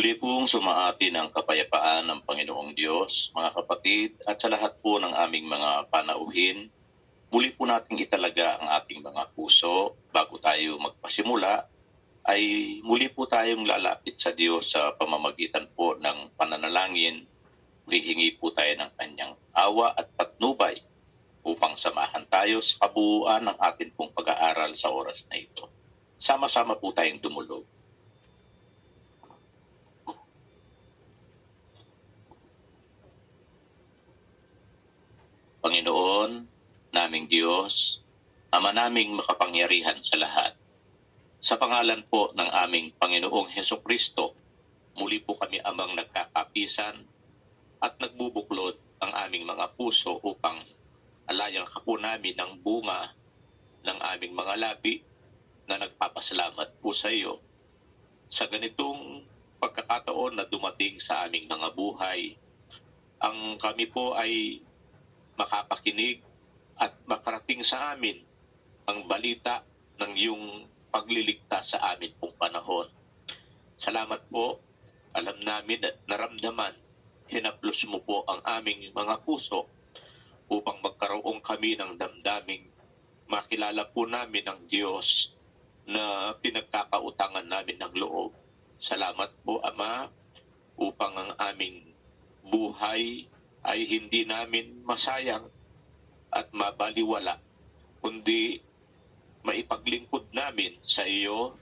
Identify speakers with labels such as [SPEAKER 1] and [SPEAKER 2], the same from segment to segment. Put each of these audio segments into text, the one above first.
[SPEAKER 1] Muli pong sumaati ng kapayapaan ng Panginoong Diyos, mga kapatid, at sa lahat po ng aming mga panauhin. Muli po nating italaga ang ating mga puso bago tayo magpasimula, ay muli po tayong lalapit sa Diyos sa pamamagitan po ng pananalangin. Hihingi po tayo ng kanyang awa at patnubay upang samahan tayo sa kabuuan ng ating pong pag-aaral sa oras na ito. Sama-sama po tayong dumulog. Panginoon, naming Diyos, Ama naming makapangyarihan sa lahat. Sa pangalan po ng aming Panginoong Hesukristo, muli po kami amang nagkakapisan at nagbubuklod ang aming mga puso upang alayang ka po namin ng bunga ng aming mga labi na nagpapasalamat po sa iyo sa ganitong pagkakataon na dumating sa aming mga buhay. Ang kami po ay makapakinig at makarating sa amin ang balita ng iyong pagliligtas sa amin pong panahon. Salamat po, alam namin at naramdaman, hinaplos mo po ang aming mga puso upang magkaroon kami ng damdaming makilala po namin ang Diyos na pinagkakautangan namin ng loob. Salamat po, Ama, upang ang aming buhay ay hindi namin masayang at mabaliwala, kundi maipaglingkod namin sa iyo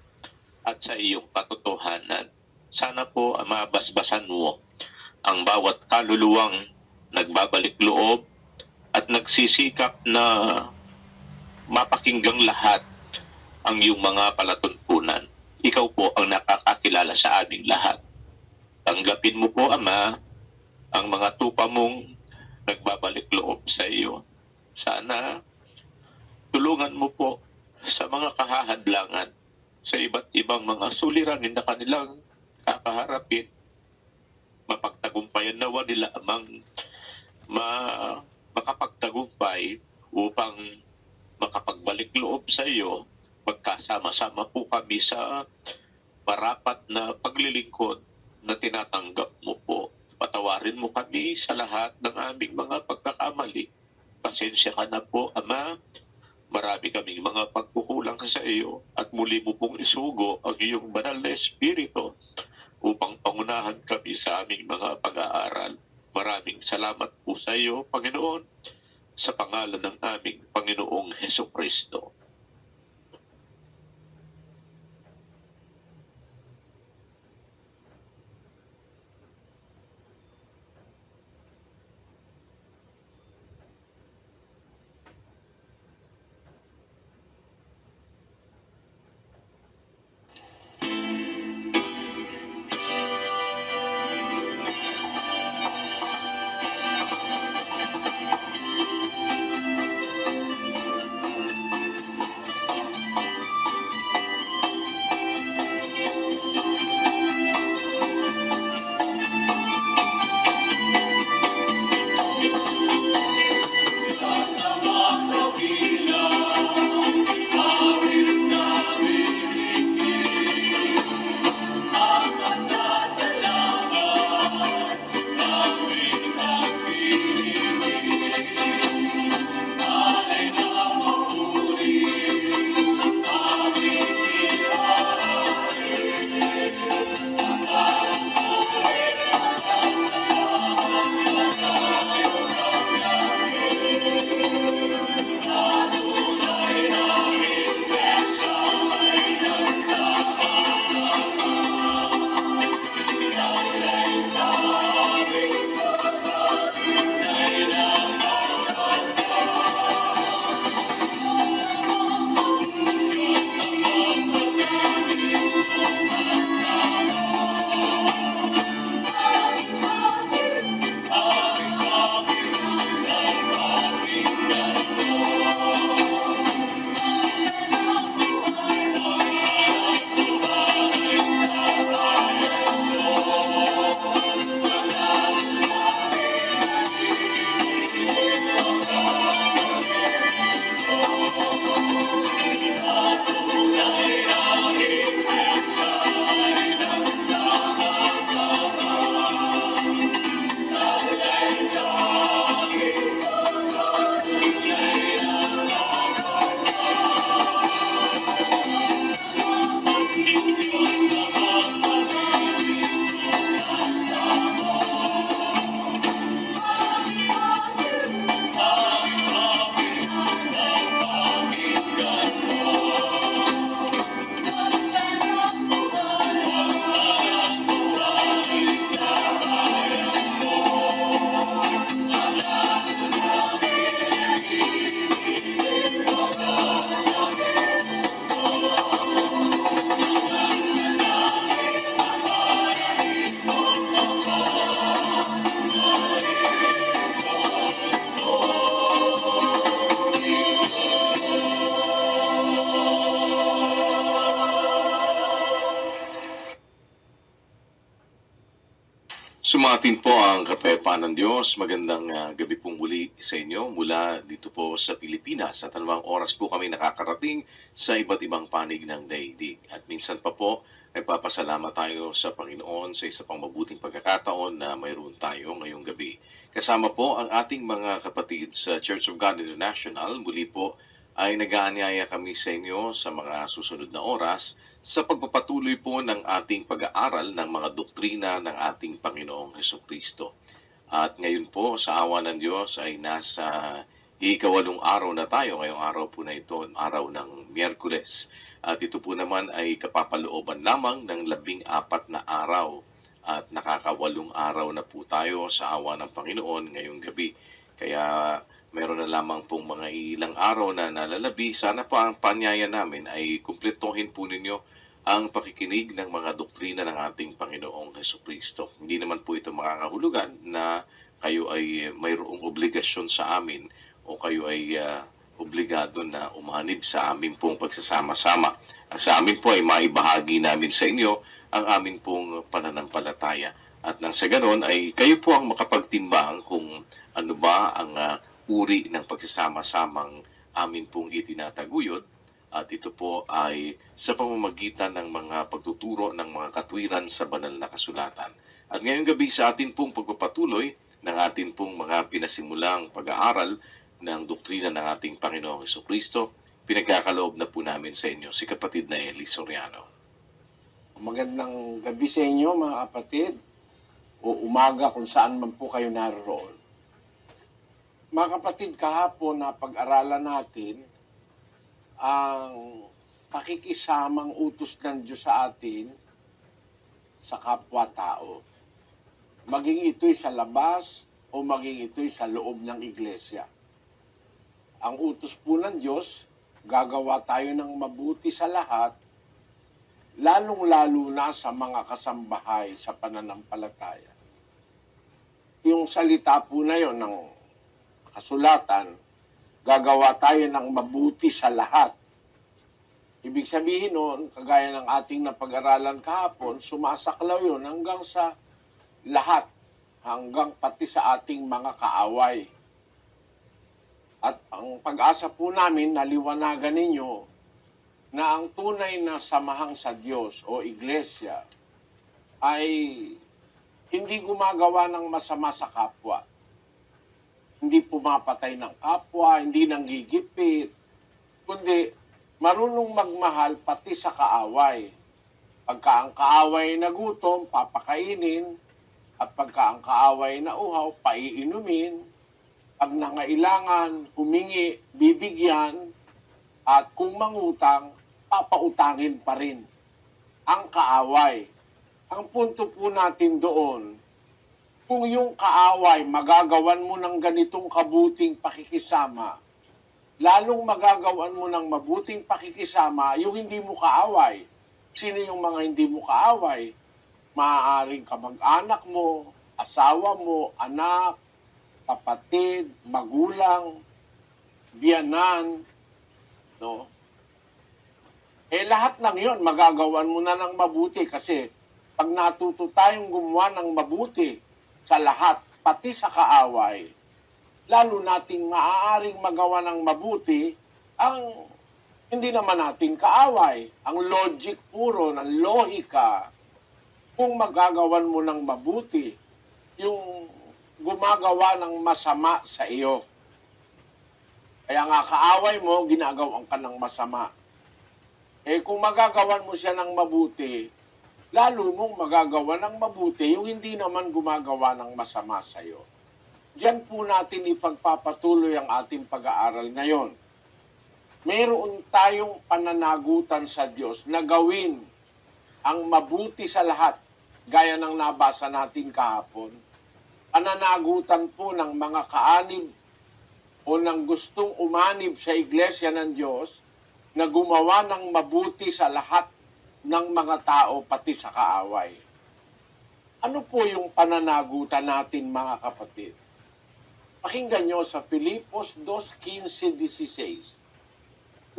[SPEAKER 1] at sa iyong katotohanan. Sana po, Ama, basbasan mo ang bawat kaluluwang nagbabalik loob at nagsisikap na mapakinggang lahat ang iyong mga palatuntunan. Ikaw po ang nakakakilala sa aming lahat. Tanggapin mo po, Ama, ang mga tupa mong nagbabalik loob sa iyo. Sana tulungan mo po sa mga kahahadlangan, sa iba't ibang mga suliranin na kanilang kakaharapin. Mapagtagumpayan nawa nila amang makapagtagumpay upang makapagbalik loob sa iyo. Magkasama-sama po kami sa marapat na paglilingkod na tinatanggap mo po. Patawarin mo kami sa lahat ng aming mga pagkakamali. Pasensya ka na po, Ama. Marami kaming mga pagkukulang sa iyo at muli mo pong isugo ang iyong banal na Espiritu upang pangunahan kami sa aming mga pag-aaral. Maraming salamat po sa iyo, Panginoon, sa pangalan ng aming Panginoong Hesukristo.
[SPEAKER 2] Sumatin po ang kapayapaan ng Diyos. Magandang gabi pong muli sa inyo mula dito po sa Pilipinas. At anumang oras po kami nakakarating sa iba't ibang panig ng daigdig. At minsan pa po ay papasalamat tayo sa Panginoon sa isa pang mabuting pagkakataon na mayroon tayo ngayong gabi. Kasama po ang ating mga kapatid sa Church of God International. Muli po ay nag-aanyaya kami sa inyo sa mga susunod na oras sa pagpapatuloy po ng ating pag-aaral ng mga doktrina ng ating Panginoong Hesukristo. At ngayon po, sa awa ng Diyos, ay nasa ikawalong araw na tayo. Ngayong araw po na ito, araw ng Miyerkules. At ito po naman ay kapapalooban lamang ng 14 na araw. At nakakawalong araw na po tayo sa awa ng Panginoon ngayong gabi. Kaya meron na lamang pong mga ilang araw na nalalabi. Sana po ang panyaya namin ay kumpletuhin po ninyo ang pakikinig ng mga doktrina ng ating Panginoong Hesukristo. Hindi naman po ito makakahulugan na kayo ay mayroong obligasyon sa amin o kayo ay obligado na umanib sa amin pong pagsasama-sama. Sa amin po ay maibahagi namin sa inyo ang amin pong pananampalataya. At nang sa ganon ay kayo po ang makapagtimbang kung ano ba ang uri ng pagsasama-samang amin pong itinataguyod. At ito po ay sa pamamagitan ng mga pagtuturo ng mga katwiran sa banal na kasulatan. At ngayong gabi sa atin pong pagpapatuloy ng atin pong mga pinasimulang pag-aaral ng doktrina ng ating Panginoong Hesukristo, pinagkakaloob na po namin sa inyo si kapatid na Eli Soriano.
[SPEAKER 3] Magandang gabi sa inyo mga kapatid o umaga kung saan man po kayo naroon. Mga kapatid, kahapon na pag-aralan natin ang pakikisamang utos ng Diyos sa atin sa kapwa-tao. Maging ito'y sa labas o maging ito'y sa loob ng iglesia. Ang utos po ng Diyos, gagawa tayo ng mabuti sa lahat, lalong-lalo na sa mga kasambahay sa pananampalataya. Yung salita po na yon ng kasulatan, gagawa tayo ng mabuti sa lahat. Ibig sabihin noon, kagaya ng ating napag-aralan kahapon, sumasaklaw yun hanggang sa lahat, hanggang pati sa ating mga kaaway. At ang pag-asa po namin, naliwanagan ninyo na ang tunay na samahang sa Diyos o iglesia ay hindi gumagawa ng masama sa kapwa. Hindi pumapatay ng kapwa, hindi nanggigipit, kundi marunong magmahal pati sa kaaway. Pagka ang kaaway nagutom, papakainin, at pagka ang kaaway na uhaw, paiinumin. Pag nangailangan, humingi, bibigyan, at kung mangutang, papautangin pa rin ang kaaway. Ang punto po natin doon, kung yung kaaway magagawan mo ng ganitong kabuting pakikisama, lalong magagawan mo ng mabuting pakikisama yung hindi mo kaaway. Sino yung mga hindi mo kaaway? Maaaring kamag-anak mo, asawa mo, anak, kapatid, magulang, biyanan, no? Lahat ng yon magagawan mo na ng mabuti kasi pag natuto tayong gumawa ng mabuti sa lahat, pati sa kaaway, lalo nating maaaring magawa ng mabuti ang hindi naman natin kaaway. Ang logic puro ng lohika, kung magagawan mo ng mabuti yung gumagawa ng masama sa iyo. Kaya nga kaaway mo, ginagawan ka ng masama. Kung magagawan mo siya ng mabuti, lalo mong magagawa ng mabuti yung hindi naman gumagawa ng masama sa iyo. Diyan po natin ipagpapatuloy ang ating pag-aaral ngayon. Mayroon tayong pananagutan sa Diyos na gawin ang mabuti sa lahat, gaya ng nabasa natin kahapon. Pananagutan po ng mga kaanib o ng gustong umanib sa iglesia ng Diyos na gumawa ng mabuti sa lahat ng mga tao pati sa kaaway. Ano po yung pananagutan natin mga kapatid? Pakinggan nyo sa Filipos 2:15-16.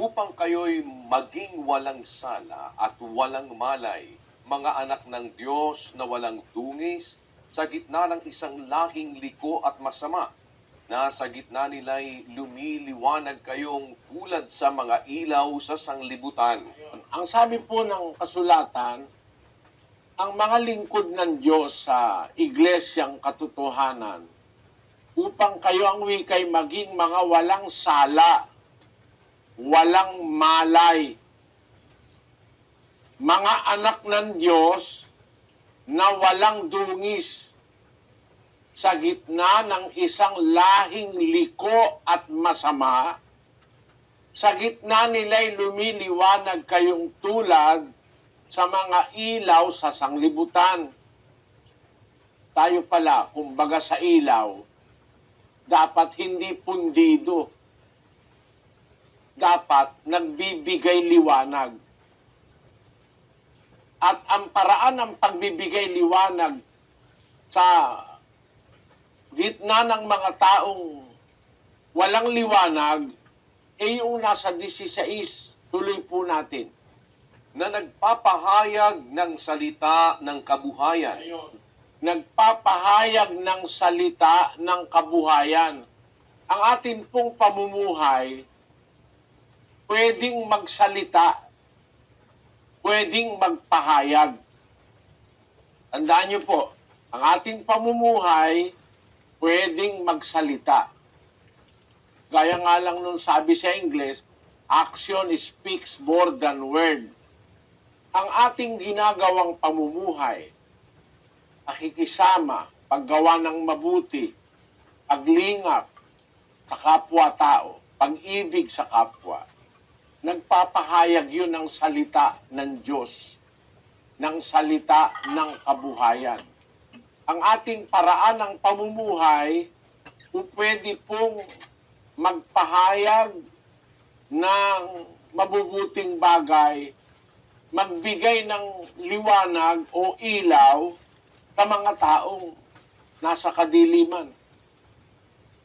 [SPEAKER 4] Upang kayo'y maging walang sala at walang malay, mga anak ng Diyos na walang dungis, sa gitna ng isang lahing liko at masama, na sa gitna nila'y lumiliwanag kayong tulad sa mga ilaw sa sanglibutan.
[SPEAKER 3] Ang sabi po ng kasulatan, ang mga lingkod ng Diyos sa iglesyang katotohanan upang kayo ang wikay maging mga walang sala, walang malay, mga anak ng Diyos na walang dungis sa gitna ng isang lahing liko at masama. Sa gitna nila'y lumiliwanag kayong tulad sa mga ilaw sa sanglibutan. Tayo pala, kumbaga sa ilaw, dapat hindi pundido. Dapat nagbibigay liwanag. At ang paraan ng pagbibigay liwanag sa gitna ng mga taong walang liwanag, yung nasa 16, tuloy po natin.
[SPEAKER 4] Na nagpapahayag ng salita ng kabuhayan.
[SPEAKER 3] Nagpapahayag ng salita ng kabuhayan. Ang atin pong pamumuhay, pwedeng magsalita, pwedeng magpahayag. Tandaan niyo po, ang ating pamumuhay, pwedeng magsalita. Gaya nga lang nung sabi sa English, action speaks more than word. Ang ating ginagawang pamumuhay, pakikisama, paggawa ng mabuti, paglingap sa kapwa-tao, pag-ibig sa kapwa, nagpapahayag yun ng salita ng Diyos, ng salita ng kabuhayan. Ang ating paraan ng pamumuhay, pwede pong magpahayag ng mabubuting bagay, magbigay ng liwanag o ilaw sa mga taong nasa kadiliman.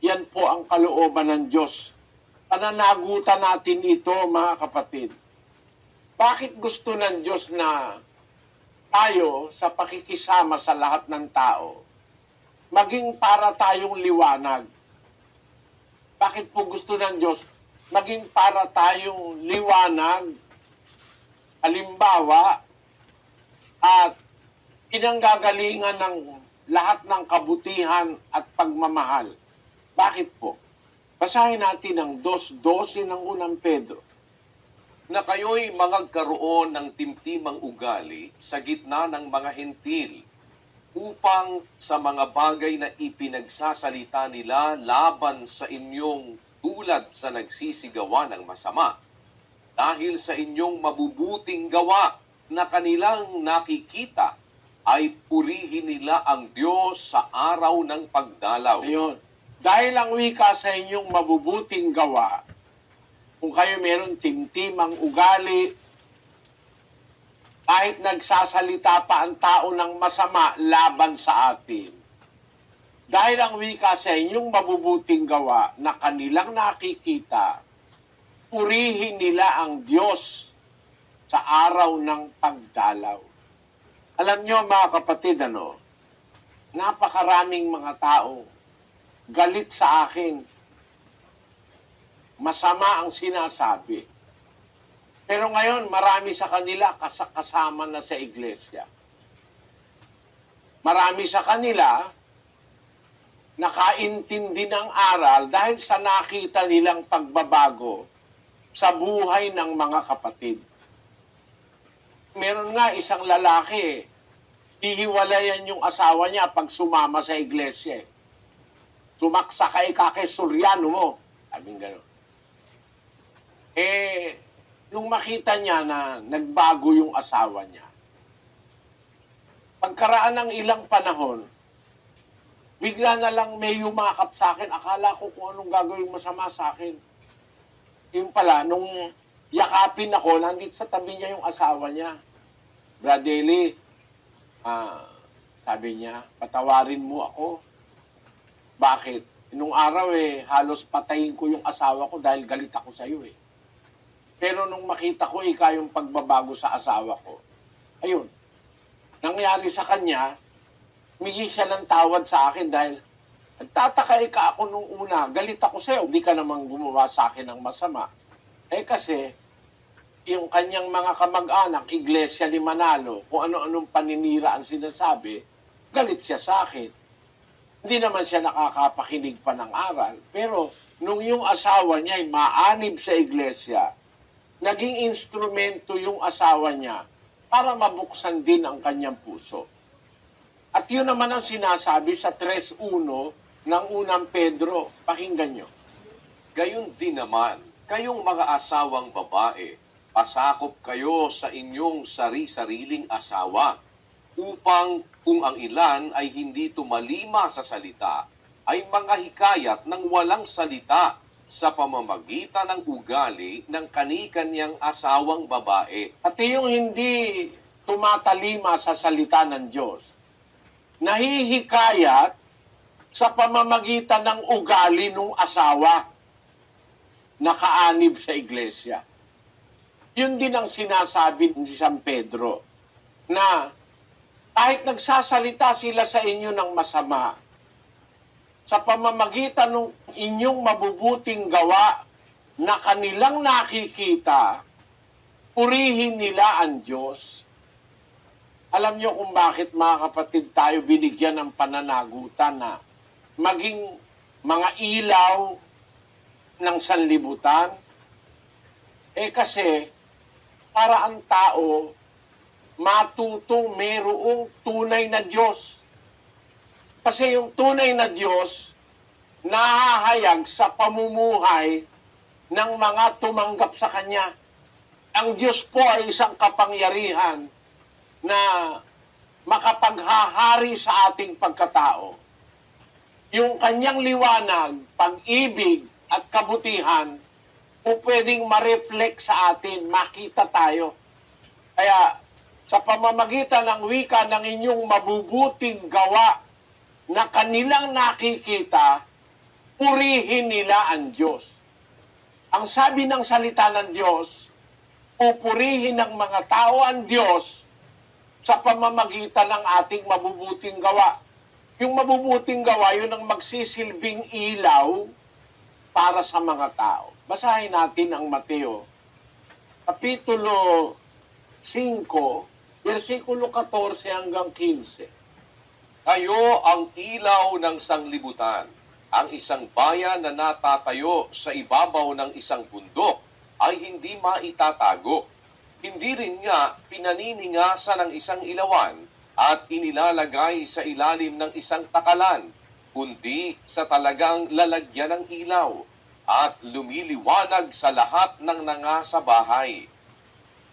[SPEAKER 3] Yan po ang kalooban ng Diyos. Pananagutan natin ito, mga kapatid. Bakit gusto ng Diyos na tayo sa pakikisama sa lahat ng tao, maging para tayong liwanag? Bakit po gusto ng Diyos maging para tayong liwanag, halimbawa, at pinanggagalingan ng lahat ng kabutihan at pagmamahal? Bakit po? Basahin natin ang 2:12 ng unang Pedro.
[SPEAKER 4] Na kayo'y magkaroon ng timtimang ugali sa gitna ng mga hentil, upang sa mga bagay na ipinagsasalita nila laban sa inyong tulad sa nagsisigawa ng masama, dahil sa inyong mabubuting gawa na kanilang nakikita, ay purihin nila ang Diyos sa araw ng pagdalaw.
[SPEAKER 3] Ayun. Dahil ang wika sa inyong mabubuting gawa, kung kayo meron timtimang ugali, kahit nagsasalita pa ang tao ng masama laban sa atin, dahil ang wika sa inyong mabubuting gawa na kanilang nakikita, purihin nila ang Diyos sa araw ng pagdalaw. Alam nyo, mga kapatid, napakaraming mga tao galit sa akin, masama ang sinasabi. Pero ngayon, marami sa kanila kasama na sa iglesia. Marami sa kanila nakaintindi ng aral dahil sa nakita nilang pagbabago sa buhay ng mga kapatid. Meron nga isang lalaki, hihiwalayan yung asawa niya pag sumama sa iglesia. Sumaksa ka ikakesuryano mo. Sabing gano'n. Nung makita niya na nagbago yung asawa niya, pagkaraan ng ilang panahon, bigla na lang may yumakap sa akin. Akala ko kung anong gagawin masama sa akin. Yung pala, nung yakapin ako, nandito sa tabi niya yung asawa niya. Bradley, sabi niya, patawarin mo ako. Bakit? Nung araw halos patayin ko yung asawa ko dahil galit ako sa iyo . Pero nung makita ko yung pagbabago sa asawa ko, ayun, nangyari sa kanya, humingi siya ng tawad sa akin dahil nagtataka ka ako nung una. Galit ako sa'yo, di ka namang gumawa sa akin ng masama. Eh kasi, yung kanyang mga kamag-anak, Iglesia ni Manalo, kung ano-anong paninira ang sinasabi, galit siya sa akin. Hindi naman siya nakakapakinig pa ng aral. Pero nung yung asawa niya ay maanib sa iglesia, naging instrumento yung asawa niya para mabuksan din ang kanyang puso. At yun naman ang sinasabi sa 3:1 ng unang Pedro. Pakinggan nyo.
[SPEAKER 4] Gayon din naman, kayong mga asawang babae, pasakop kayo sa inyong sari-sariling asawa, upang kung ang ilan ay hindi tumalima sa salita, ay mga hikayat ng walang salita sa pamamagitan ng ugali ng kani-kanyang asawang babae.
[SPEAKER 3] Pati yung hindi tumatalima sa salita ng Diyos, nahihikayat sa pamamagitan ng ugali ng asawa na kaanib sa iglesia. Yun din ang sinasabi ni San Pedro, na kahit nagsasalita sila sa inyo ng masama, sa pamamagitan ng inyong mabubuting gawa na kanilang nakikita, purihin nila ang Diyos. Alam niyo kung bakit, mga kapatid, tayo binigyan ng pananagutan na maging mga ilaw ng sanlibutan? Eh kasi, para ang tao matutong mayroong tunay na Diyos. Kasi yung tunay na Diyos, nahahayag sa pamumuhay ng mga tumanggap sa Kanya. Ang Diyos po ay isang kapangyarihan na makapaghahari sa ating pagkatao. Yung Kanyang liwanag, pag-ibig at kabutihan, po pwedeng ma-reflect sa atin, makita tayo. Kaya, sa pamamagitan ng wika ng inyong mabubuting gawa na kanilang nakikita, purihin nila ang Diyos. Ang sabi ng salita ng Diyos, pupurihin ng mga tao ang Diyos sa pamamagitan ng ating mabubuting gawa. Yung mabubuting gawa, yun ang magsisilbing ilaw para sa mga tao. Basahin natin ang Mateo, Kapitulo 5, versikulo 14 hanggang 15.
[SPEAKER 4] Kayo ang ilaw ng sanglibutan. Ang isang bayan na natatayo sa ibabaw ng isang bundok ay hindi maitatago. Hindi rin nga pinaniningasan ng isang ilawan at inilalagay sa ilalim ng isang takalan, kundi sa talagang lalagyan ng ilaw at lumiliwanag sa lahat ng nangasa bahay.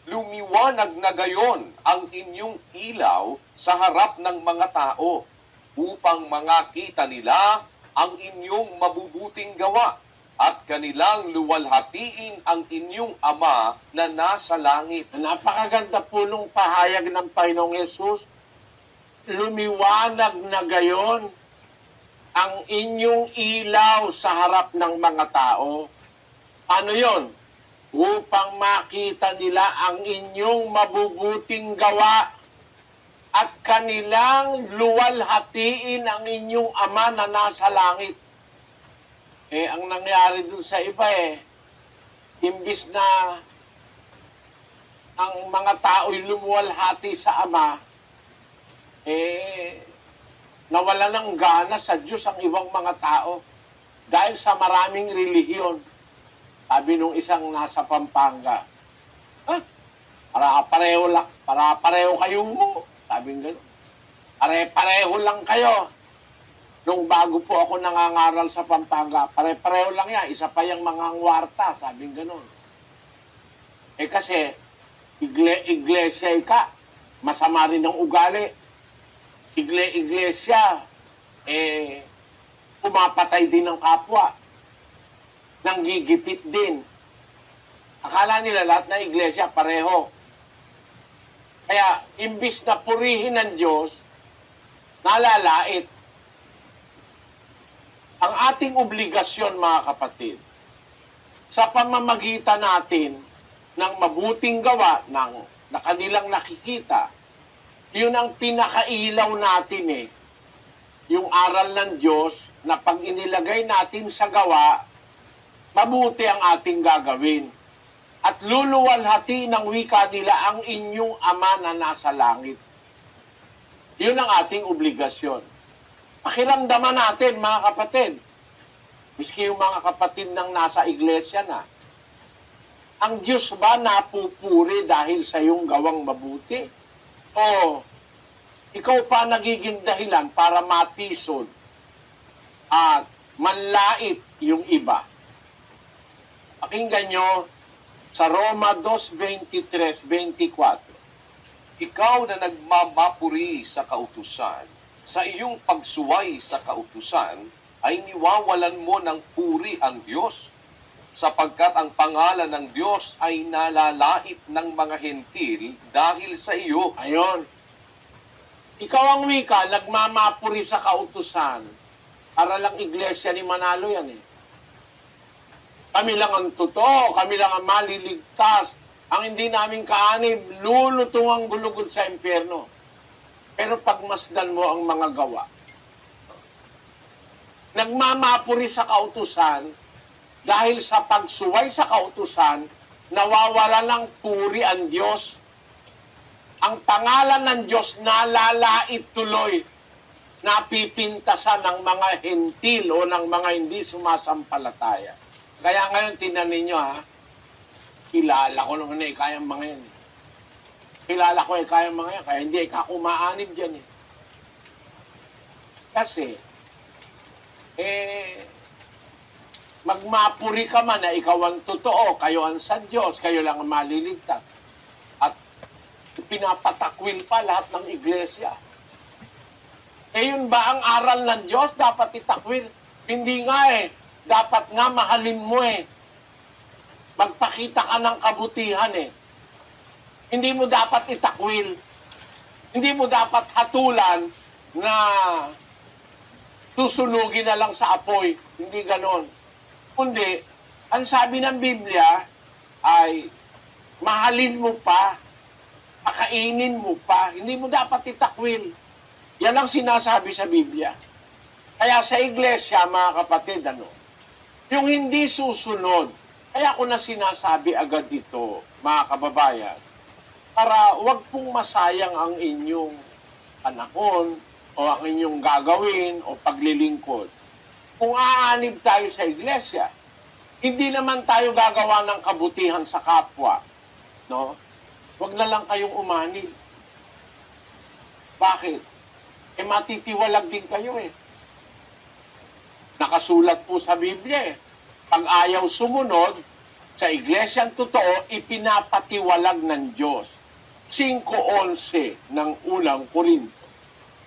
[SPEAKER 4] Lumiwanag na gayon ang inyong ilaw sa harap ng mga tao upang makita nila ang inyong mabubuting gawa at kanilang luwalhatiin ang inyong Ama na nasa langit.
[SPEAKER 3] Napakaganda po nung pahayag ng Panginoong Yesus. Lumiwanag na gayon ang inyong ilaw sa harap ng mga tao. Ano yon? Upang makita nila ang inyong mabubuting gawa at kanilang luwalhatiin ang inyong Ama na nasa langit. Eh, ang nangyari dun sa iba imbis na ang mga tao'y lumuwalhati sa Ama, nawala ng gana sa Diyos ang ibang mga tao dahil sa maraming relihiyon. Sabi nung isang nasa Pampanga, para-pareho kayo mo. Sabi nga, pare-pareho lang kayo. Nung bago po ako nangangaral sa Pampanga, pare-pareho lang yan. Isa pa yung mga ngwarta, sabi gano'n. Eh kasi, iglesia ka, masama rin ang ugali. Iglesia, pumapatay din ng kapwa. Nanggigipit din. Akala nila lahat na iglesia pareho. Kaya, imbis na purihin ng Diyos, nalalait. Ang ating obligasyon, mga kapatid, sa pamamagitan natin ng mabuting gawa na kanilang nakikita, yun ang pinakailaw natin yung aral ng Diyos na pag inilagay natin sa gawa, mabuti ang ating gagawin. At luluwalhati ng wika nila ang inyong Ama na nasa langit. Yun ang ating obligasyon. Pakiramdaman natin, mga kapatid, miski yung mga kapatid ng nasa iglesia na, ang Diyos ba napupuri dahil sa iyong gawang mabuti? O ikaw pa nagiging dahilan para matisod at manlait yung iba? Pakinggan nyo sa Roma 2:23-24.
[SPEAKER 4] Ikaw na nagmamapuri sa kautusan, sa iyong pagsuway sa kautusan, ay niwawalan mo ng puri ang Diyos, sapagkat ang pangalan ng Diyos ay nalalait ng mga hentil dahil sa iyo.
[SPEAKER 3] Ayon. Ikaw ang wika, nagmamapuri sa kautusan. Para lang iglesia ni Manalo yan eh. Kami lang ang totoo, kami lang ang maliligtas. Ang hindi namin kaanib, lulutong ang gulugod sa impyerno. Pero pagmasdan mo ang mga gawa, nagmamapuri sa kautusan, dahil sa pagsuway sa kautusan, nawawala ng puri ang Diyos. Ang pangalan ng Diyos nalalait tuloy, napipintasan ng mga hentil o ng mga hindi sumasampalataya. Kaya ngayon, tinan ninyo ha, kilala ko naman na kayang mga yan. Kilala ko kayang mga yan, kaya hindi kumaanib dyan eh. Kasi, magmapuri ka man na ikaw ang totoo, kayo ang sa Diyos, kayo lang ang maliligtas. At pinapatakwil pa lahat ng iglesia. Yun ba ang aral ng Diyos? Dapat itakwil? Hindi nga eh. Dapat nga mahalin mo eh. Magpakita ka ng kabutihan eh. Hindi mo dapat itakwil. Hindi mo dapat hatulan na susunugin na lang sa apoy. Hindi ganon. Kundi, ang sabi ng Biblia ay mahalin mo pa, pakainin mo pa. Hindi mo dapat itakwil. Yan ang sinasabi sa Biblia. Kaya sa iglesia, mga kapatid, yung hindi susunod, kaya ko na sinasabi agad ito, mga kababayan, para wag pong masayang ang inyong panahon o ang inyong gagawin o paglilingkod. Kung aanib tayo sa iglesia, hindi naman tayo gagawa ng kabutihan sa kapwa. No? Wag na lang kayong umanib. Bakit? Matitiwalag din kayo eh. Nakasulat po sa Biblia eh. Pag ayaw sumunod, sa iglesyang totoo, ipinapatiwalag ng Diyos. 5:11 ng unang Korinto.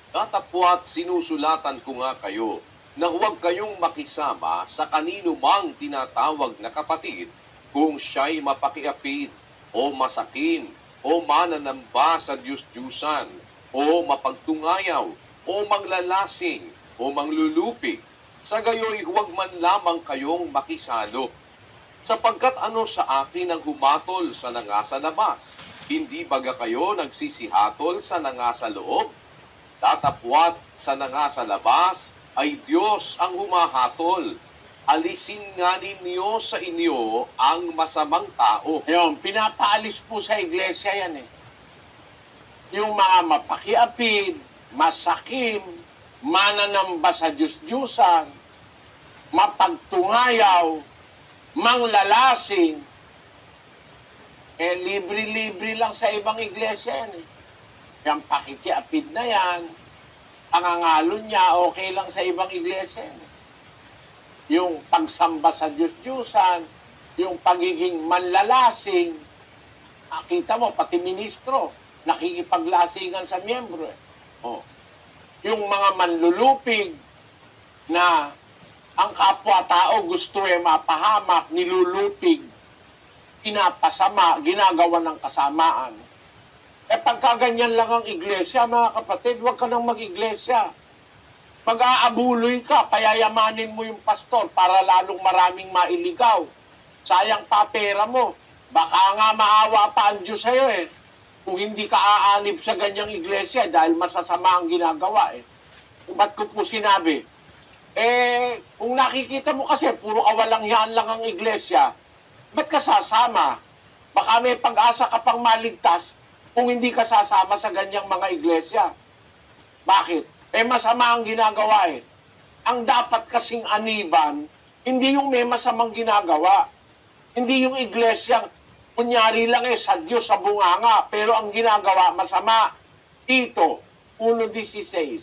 [SPEAKER 4] Datapwat sinusulatan ko nga kayo na huwag kayong makisama sa kanino mang tinatawag na kapatid kung siya'y mapakiapid o masakin o mananamba sa Diyos-Diyusan o mapagtungayaw o manglalasing o manglulupig. Sa gayoy huwag man lamang kayong makisalo. Sapagkat ano sa akin ang humatol sa nangasa labas? Hindi baga kayo nagsisihatol sa nangasa loob? Datapwat sa nangasa labas ay Diyos ang humahatol. Alisin nga ninyo sa inyo ang masamang tao.
[SPEAKER 3] Ayun, pinapaalis po sa iglesia yan eh. Yung mga mapakiapid, masakim, mananamba sa Diyos-Diyusan, mapagtungayaw, manglalasing, libre-libre lang sa ibang iglesia yan eh. Yung pakikiapid na yan, pangangalon niya, okay lang sa ibang iglesia yan eh. Yung pagsamba sa Diyos-Diyusan, yung pagiging manlalasing, kita mo, pati ministro, nakikipaglasingan sa miyembro eh. Oh. Yung mga manlulupig na ang kapwa-tao gusto mapahamak, nilulupig, pinapasama, ginagawa ng kasamaan. Pagka ganyan lang ang iglesia, mga kapatid, huwag ka nang mag-iglesia. Pag-aabuloy ka, payayamanin mo yung pastor para lalong maraming mailigaw. Sayang pa pera mo. Baka nga maawa pa ang Diyos sa'yo kung hindi ka aanib sa ganyang iglesia dahil masasama ang ginagawa Ba't ko po sinabi? Kung nakikita mo kasi, puro kawalangyaan lang ang iglesia, ba't ka sasama? Baka may pag-asa ka pang maligtas kung hindi ka sasama sa ganyang mga iglesia. Bakit? Masama ang ginagawa eh. Ang dapat kasing aniban, hindi yung may masamang ginagawa. Hindi yung iglesia, kunyari lang sa Diyos sa bunganga, pero ang ginagawa masama. Tito 1:16.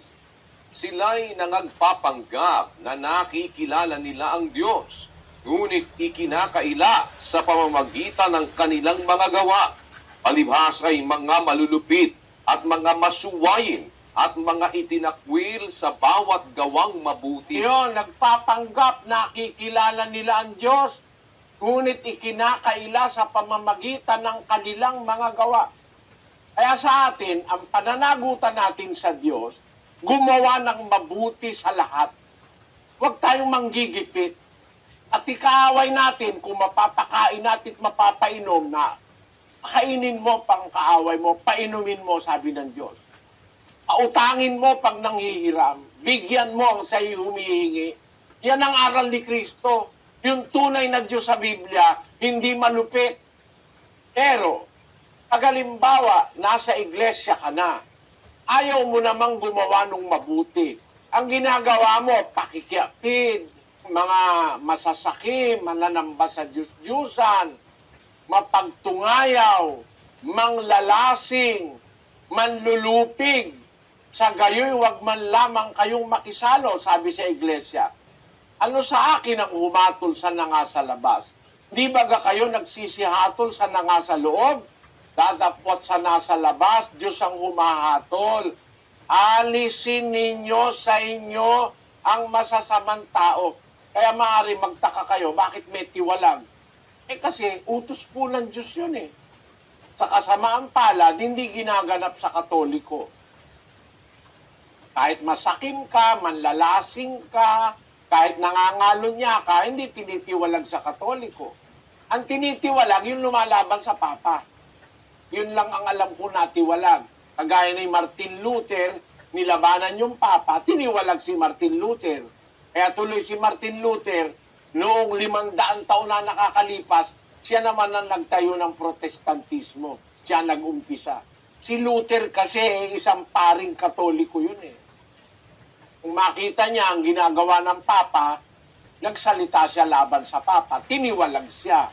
[SPEAKER 4] Sila'y nangagpapanggap na nakikilala nila ang Diyos, ngunit ikinakaila sa pamamagitan ng kanilang mga gawa. Palibhasa'y mga malulupit at mga masuwayin at mga itinakwil sa bawat gawang mabuti.
[SPEAKER 3] Yun, nagpapanggap, nakikilala nila ang Diyos, ngunit ikinakaila sa pamamagitan ng kanilang mga gawa. Kaya sa atin, ang pananagutan natin sa Diyos, gumawa ng mabuti sa lahat. Huwag tayong manggigipit. At ikaaway natin kung mapapakain natin at mapapainom na kainin mo pang kaaway mo, painumin mo, sabi ng Diyos. Pautangin mo pag nanghihiram, bigyan mo ang sa'yo humihingi. Yan ang aral ni Kristo. Yung tunay na Diyos sa Biblia, hindi malupit. Pero, pag halimbawa, nasa iglesia ka na, ayaw mo namang gumawa ng mabuti. Ang ginagawa mo, pakikiapid, mga masasakim, mananamba sa Diyos-Diyusan, mapagtungayaw, manglalasing, manlulupig, sa gayoy wag man lamang kayong makisalo, sabi sa iglesia. Ano sa akin ang humatol sa nanga sa labas? Di ba kayo nagsisihatol sa nanga sa loob? Dadapot sa nasa labas, Diyos ang humahatol. Alisin ninyo sa inyo ang masasamang tao. Kaya maaari magtaka kayo, bakit may tiwalag? Kasi utos po ng Diyos yun eh. Sa kasamaan palad, hindi ginaganap sa Katoliko. Kahit masakim ka, manlalasing ka, kahit nangangalon niya ka, hindi tinitiwalag sa Katoliko. Ang tinitiwalag, yung lumalaban sa Papa. Yun lang ang alam ko na tiwalag. Kagaya ni Martin Luther, nilabanan yung Papa, tiniwalag si Martin Luther. Kaya tuloy si Martin Luther, noong 500 taon na nakakalipas, siya naman ang nagtayo ng protestantismo. Siya nag-umpisa. Si Luther kasi isang paring Katoliko yun eh. Kung makita niya ang ginagawa ng Papa, nagsalita siya laban sa Papa, tiniwalag siya.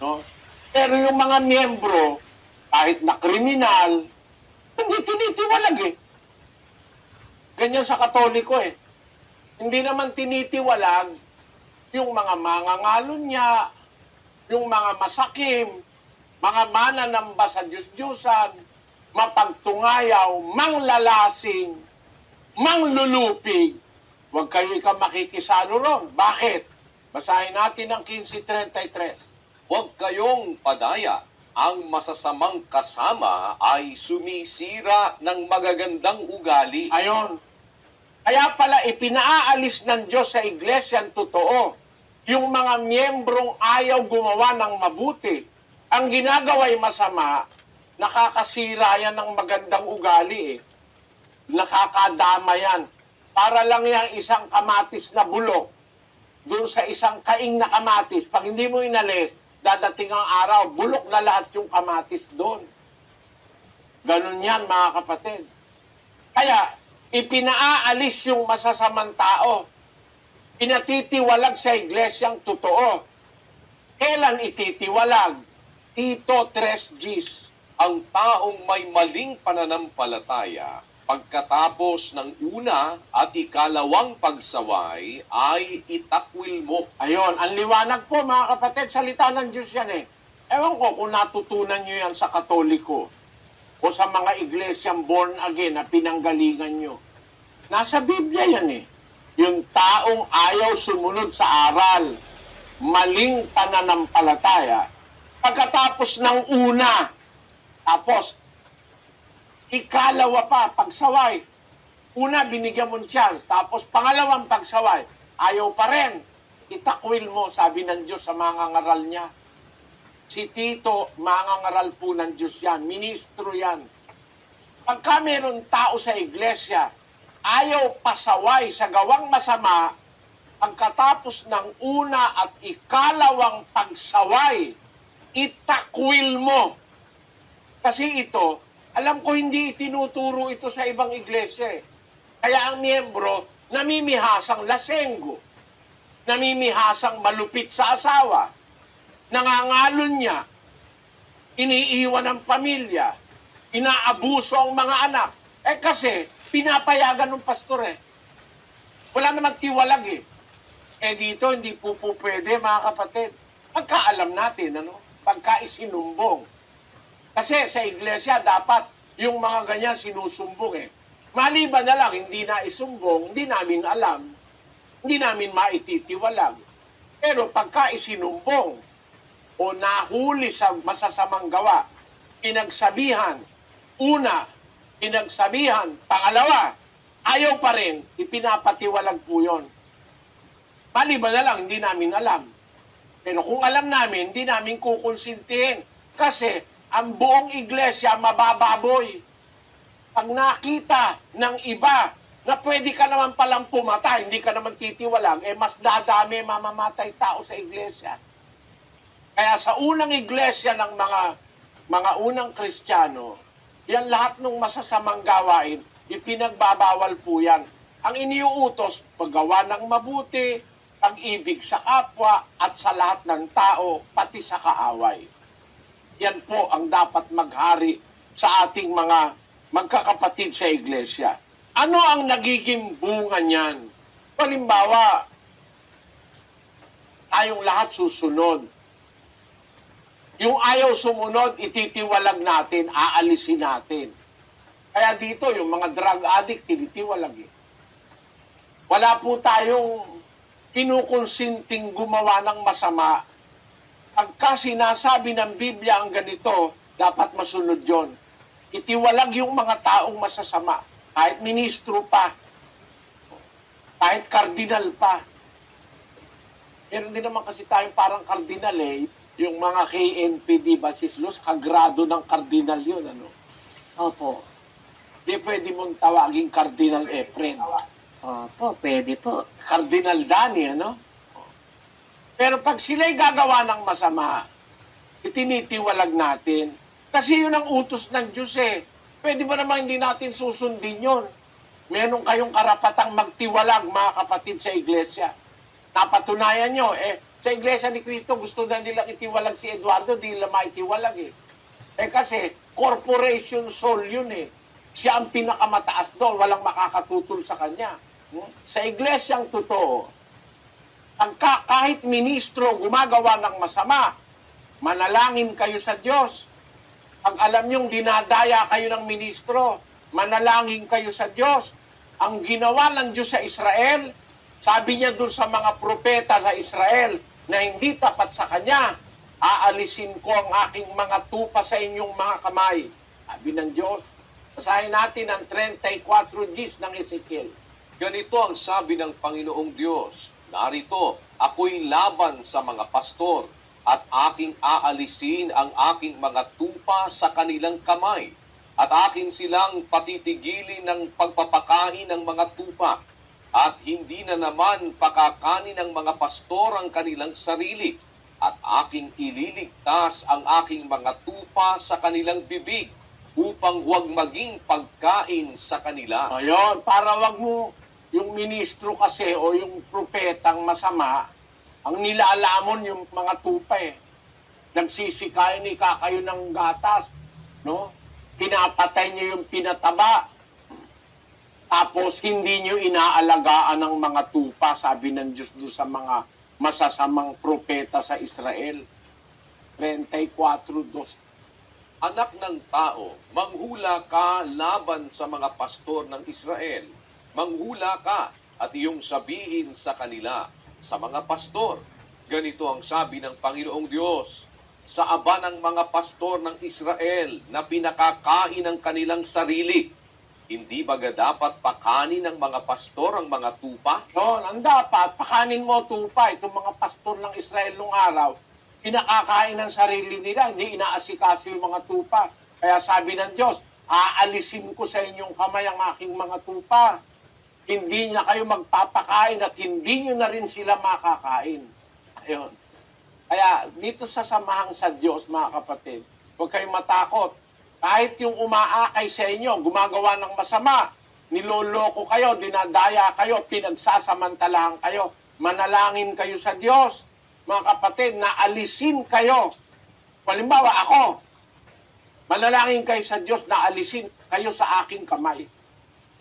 [SPEAKER 3] No? Pero yung mga miyembro, kahit na kriminal, hindi tinitiwalag eh. Ganyan sa Katoliko eh. Hindi naman tinitiwalag yung mga mangangalon niya, yung mga masakim, mga mananamba sa Diyos-Diyusan, mapagtungayaw, manglalasing, manglulupig. Huwag kayo ikaw makikisalo ron. Bakit? Basahin natin ang 15:33.
[SPEAKER 4] Huwag kayong padaya. Ang masasamang kasama ay sumisira ng magagandang ugali.
[SPEAKER 3] Ayon. Kaya pala ipinaalis ng Diyos sa iglesia ang totoo. Yung mga miyembrong ayaw gumawa ng mabuti. Ang ginagawa'y masama, nakakasira yan ng magandang ugali eh. Nakakadama yan. Para lang yung isang kamatis na bulok doon sa isang kaing na kamatis. Pag hindi mo inalis, dadating ang araw, bulok na lahat yung kamatis doon. Ganun yan mga kapatid. Kaya, ipinaalis yung masasamang tao. Pinatitiwalag sa iglesyang totoo. Kailan ititiwalag? Tito 3:10.
[SPEAKER 4] Ang taong may maling pananampalataya, pagkatapos ng una at ikalawang pagsaway, ay itakwil mo.
[SPEAKER 3] Ayon, ang liwanag po mga kapatid, salita ng Diyos yan eh. Ewan ko kung natutunan nyo yan sa Katoliko o sa mga iglesyang born again na pinanggalingan nyo. Nasa Biblia yan eh. Yung taong ayaw sumunod sa aral, maling pananampalataya, pagkatapos ng una, tapos ikalawa pa, pagsaway, una binigyan mo chance, tapos pangalawang pagsaway, ayaw pa rin, itakwil mo, sabi ng Diyos sa mga ngaral niya. Si Tito, mga ngaral po ng Diyos yan, ministro yan. Pagka meron tao sa iglesia ayaw pasaway sa gawang masama, pagkatapos ng una at ikalawang pagsaway, itakwil mo. Kasi ito, alam ko hindi itinuturo ito sa ibang iglesia. Kaya ang miyembro, namimihasang lasenggo, namimihasang malupit sa asawa, nangangalon niya, iniiwan ang pamilya, inaabuso ang mga anak. Kasi, pinapayagan ng pastor Wala namang tiwalag dito, hindi po pwede mga kapatid. Pagkaalam natin, pagka isinumbong. Kasi sa iglesia, dapat yung mga ganyan sinusumbong Maliban na lang, hindi na isumbong, hindi namin alam, hindi namin maititiwalag. Pero pagka isinumbong o nahuli sa masasamang gawa, pinagsabihan, una, pinagsabihan, pangalawa, ayaw pa rin, ipinapatiwalag po yun. Maliban na lang, hindi namin alam. Pero kung alam namin, hindi namin kukonsintihin. Kasi ang buong iglesia mabababoy. Pag nakita ng iba na pwede ka naman palang pumatay, hindi ka naman titiwalang, mas dadami mamamatay tao sa iglesia. Kaya sa unang iglesia ng mga unang Kristiyano, yan lahat ng masasamang gawain, ipinagbabawal po yan. Ang iniuutos, paggawa ng mabuti, pag-ibig sa kapwa, at sa lahat ng tao, pati sa kaaway. Yan po ang dapat maghari sa ating mga magkakapatid sa iglesia. Ano ang nagiging bunga niyan? Halimbawa, tayong lahat susunod. Yung ayaw sumunod, ititiwalag natin, aalisin natin. Kaya dito, yung mga drug addict, tinitiwalag Wala po tayong kinukonsinting gumawa ng masama. Pagka sinasabi ng Biblia ang ganito, dapat masunod yon. Itiwalag yung mga taong masasama. Kahit ministro pa. Kahit kardinal pa. Meron din naman kasi tayong parang kardinal Yung mga KNPD basilos, kagrado ng kardinal yun.
[SPEAKER 5] Opo.
[SPEAKER 3] Di pwede mong tawaging Cardinal Efren.
[SPEAKER 5] Opo, pwede po.
[SPEAKER 3] Cardinal Danny, Pero pag sila'y gagawa ng masama, itinitiwalag natin. Kasi yun ang utos ng Diyos Pwede ba naman hindi natin susundin yun? Meron kayong karapatang magtiwalag, mga kapatid sa iglesia. Napatunayan nyo, sa iglesia ni Cristo, gusto na nilang itiwalag si Eduardo, di nila maitiwalag kasi, corporation soul yun Siya ang pinakamataas doon, walang makakatutol sa kanya. Sa iglesyang totoo, kahit ministro gumagawa ng masama, manalangin kayo sa Diyos. Pag alam niyong dinadaya kayo ng ministro, manalangin kayo sa Diyos. Ang ginawa ng Diyos sa Israel, sabi niya doon sa mga propeta sa Israel na hindi tapat sa Kanya, aalisin ko ang aking mga tupa sa inyong mga kamay. Sabi ng Diyos. Basahin natin ang 34 ng Ezekiel.
[SPEAKER 4] Ganito ang sabi ng Panginoong Diyos, narito, ako'y laban sa mga pastor at aking aalisin ang aking mga tupa sa kanilang kamay at akin silang patitigilin ng pagpapakain ng mga tupa at hindi na naman pakakanin ng mga pastor ang kanilang sarili at aking ililigtas ang aking mga tupa sa kanilang bibig upang huwag maging pagkain sa kanila.
[SPEAKER 3] Ayun, para wag mo yung ministro kasi o yung propetang masama, ang nilaalamon yung mga tupa Nagsisikain kayo ng gatas, Pinapatay niyo yung pinataba. Tapos hindi niyo inaalagaan ng mga tupa, sabi ng Diyos doon sa mga masasamang propeta sa Israel. 34:2.
[SPEAKER 4] Anak ng tao, manghula ka laban sa mga pastor ng Israel. Manghula ka at iyong sabihin sa kanila, sa mga pastor, ganito ang sabi ng Panginoong Diyos, sa aba ng mga pastor ng Israel na pinakakain ng kanilang sarili, hindi ba dapat pakanin ng mga pastor ang mga tupa?
[SPEAKER 3] Ang dapat, pakanin mo tupa. Itong mga pastor ng Israel nung araw, pinakakain ng sarili nila, hindi inaasikaso yung mga tupa. Kaya sabi ng Diyos, aalisin ko sa inyong kamay ang aking mga tupa. Hindi na kayo magpapakain at hindi nyo na rin sila makakain. Ayun. Kaya dito sa samahang sa Diyos, mga kapatid, huwag kayong matakot. Kahit yung umaakay sa inyo, gumagawa ng masama, niloloko kayo, dinadaya kayo, pinagsasamantalahan kayo, manalangin kayo sa Diyos, mga kapatid, na alisin kayo. Halimbawa ako, manalangin kayo sa Diyos na alisin kayo sa aking kamay.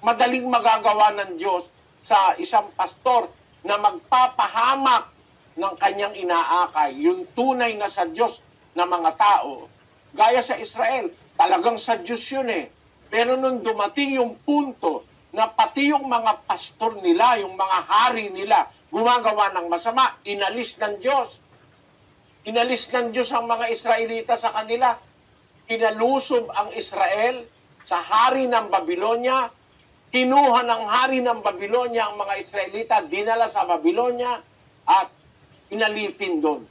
[SPEAKER 3] Madaling magagawa ng Diyos sa isang pastor na magpapahamak ng kanyang inaakay, yung tunay na sa Diyos na mga tao. Gaya sa Israel, talagang sa Diyos yun eh. Pero nung dumating yung punto na pati yung mga pastor nila, yung mga hari nila, gumagawa ng masama, inalis ng Diyos. Inalis ng Diyos ang mga Israelita sa kanila. Inalusob ang Israel sa hari ng Babylonia. Kinuha ng hari ng Babylonia ang mga Israelita, dinala sa Babylonia at inalipin doon.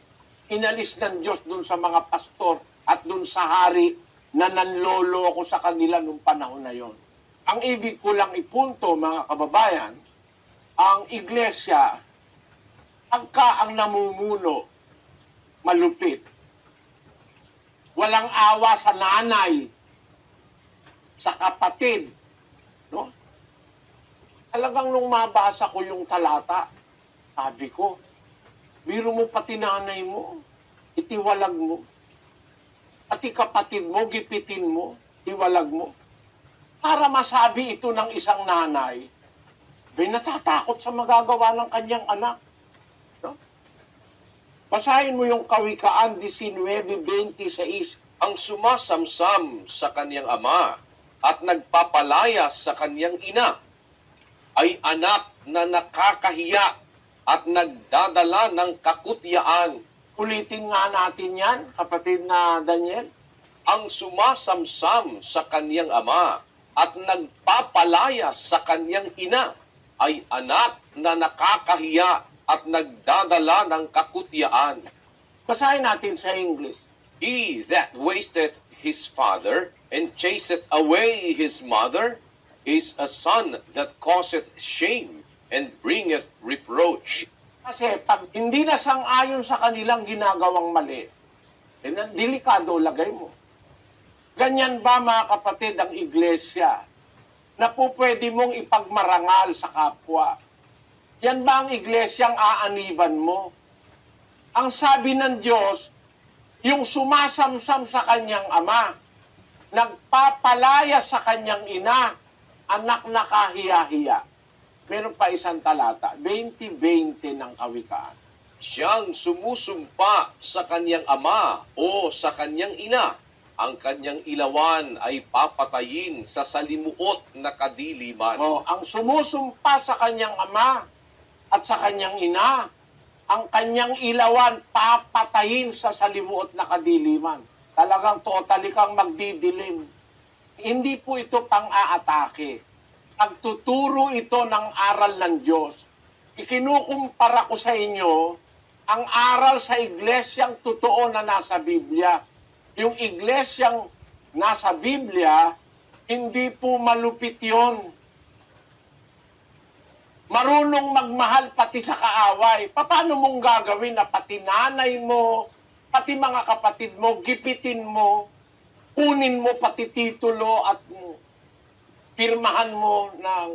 [SPEAKER 3] Inalis ng Diyos doon sa mga pastor at doon sa hari na nanloloko sa kanila nung panahon na yon. Ang ibig ko lang ipunto, mga kababayan, ang iglesia, pagka ang namumuno, malupit. Walang awa sa nanay, sa kapatid, no? Talagang nung mabasa ko yung talata, sabi ko, biro mo pati nanay mo, itiwalag mo. Pati kapatid mo, gipitin mo, itiwalag mo. Para masabi ito ng isang nanay, may natatakot sa magagawa ng kanyang anak. No? Basahin mo yung Kawikaan 19:26.
[SPEAKER 4] Ang sumasamsam sa kanyang ama at nagpapalaya sa kanyang ina ay anak na nakakahiya at nagdadala ng kakutyaan.
[SPEAKER 3] Ulitin nga natin yan, kapatid na Daniel.
[SPEAKER 4] Ang sumasamsam sa kanyang ama at nagpapalaya sa kanyang ina ay anak na nakakahiya at nagdadala ng kakutyaan.
[SPEAKER 3] Basahin natin sa English.
[SPEAKER 4] He that wasteth his father and chaseth away his mother is a son that causeth shame and bringeth reproach.
[SPEAKER 3] Kasi pag hindi na sang-ayon sa kanilang ginagawang mali, delikado lagay mo. Ganyan ba, mga kapatid, ang iglesia na po pwede mong ipagmarangal sa kapwa? Yan ba ang iglesyang aaniban mo? Ang sabi ng Diyos, yung sumasamsam sa kanyang ama, nagpapalaya sa kanyang ina, anak na kahiya-hiya. Meron pa isang talata, 20:20 ng Kawikaan.
[SPEAKER 4] Siyang sumusumpa sa kanyang ama o sa kanyang ina, ang kanyang ilawan ay papatayin sa salimuot na kadiliman.
[SPEAKER 3] O, ang sumusumpa sa kanyang ama at sa kanyang ina, ang kanyang ilawan papatayin sa salimuot na kadiliman. Talagang totally kang magdidilim. Hindi po ito pang-aatake. Pagtuturo ito ng aral ng Diyos. Ikinukumpara ko sa inyo ang aral sa iglesyang totoo na nasa Biblia. Yung iglesyang nasa Biblia, hindi po malupit yon. Marunong magmahal pati sa kaaway. Paano mong gagawin na pati nanay mo, pati mga kapatid mo, gipitin mo, kunin mo pati titulo at pirmahan mo ng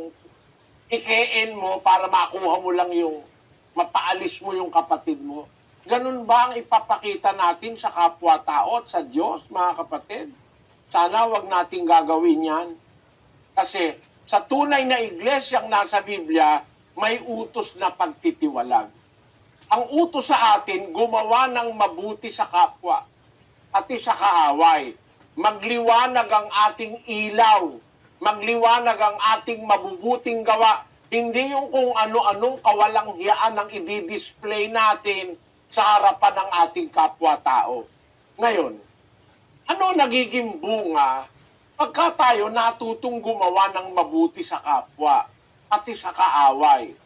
[SPEAKER 3] ikein mo para makuha mo lang yung, mapaalis mo yung kapatid mo. Ganun ba ang ipapakita natin sa kapwa-tao at sa Diyos, mga kapatid? Sana wag nating gagawin yan. Kasi sa tunay na iglesyang nasa Biblia, may utos na pagtitiwalag. Ang utos sa atin, gumawa ng mabuti sa kapwa, pati sa kaaway. Magliwanag ang ating ilaw, magliwanag ang ating mabubuting gawa. Hindi yung kung ano-anong kawalang hiyaan ang i-display natin sa harapan ng ating kapwa-tao. Ngayon, ano nagiging bunga pagka tayo natutong gumawa ng mabuti sa kapwa, pati sa kaaway?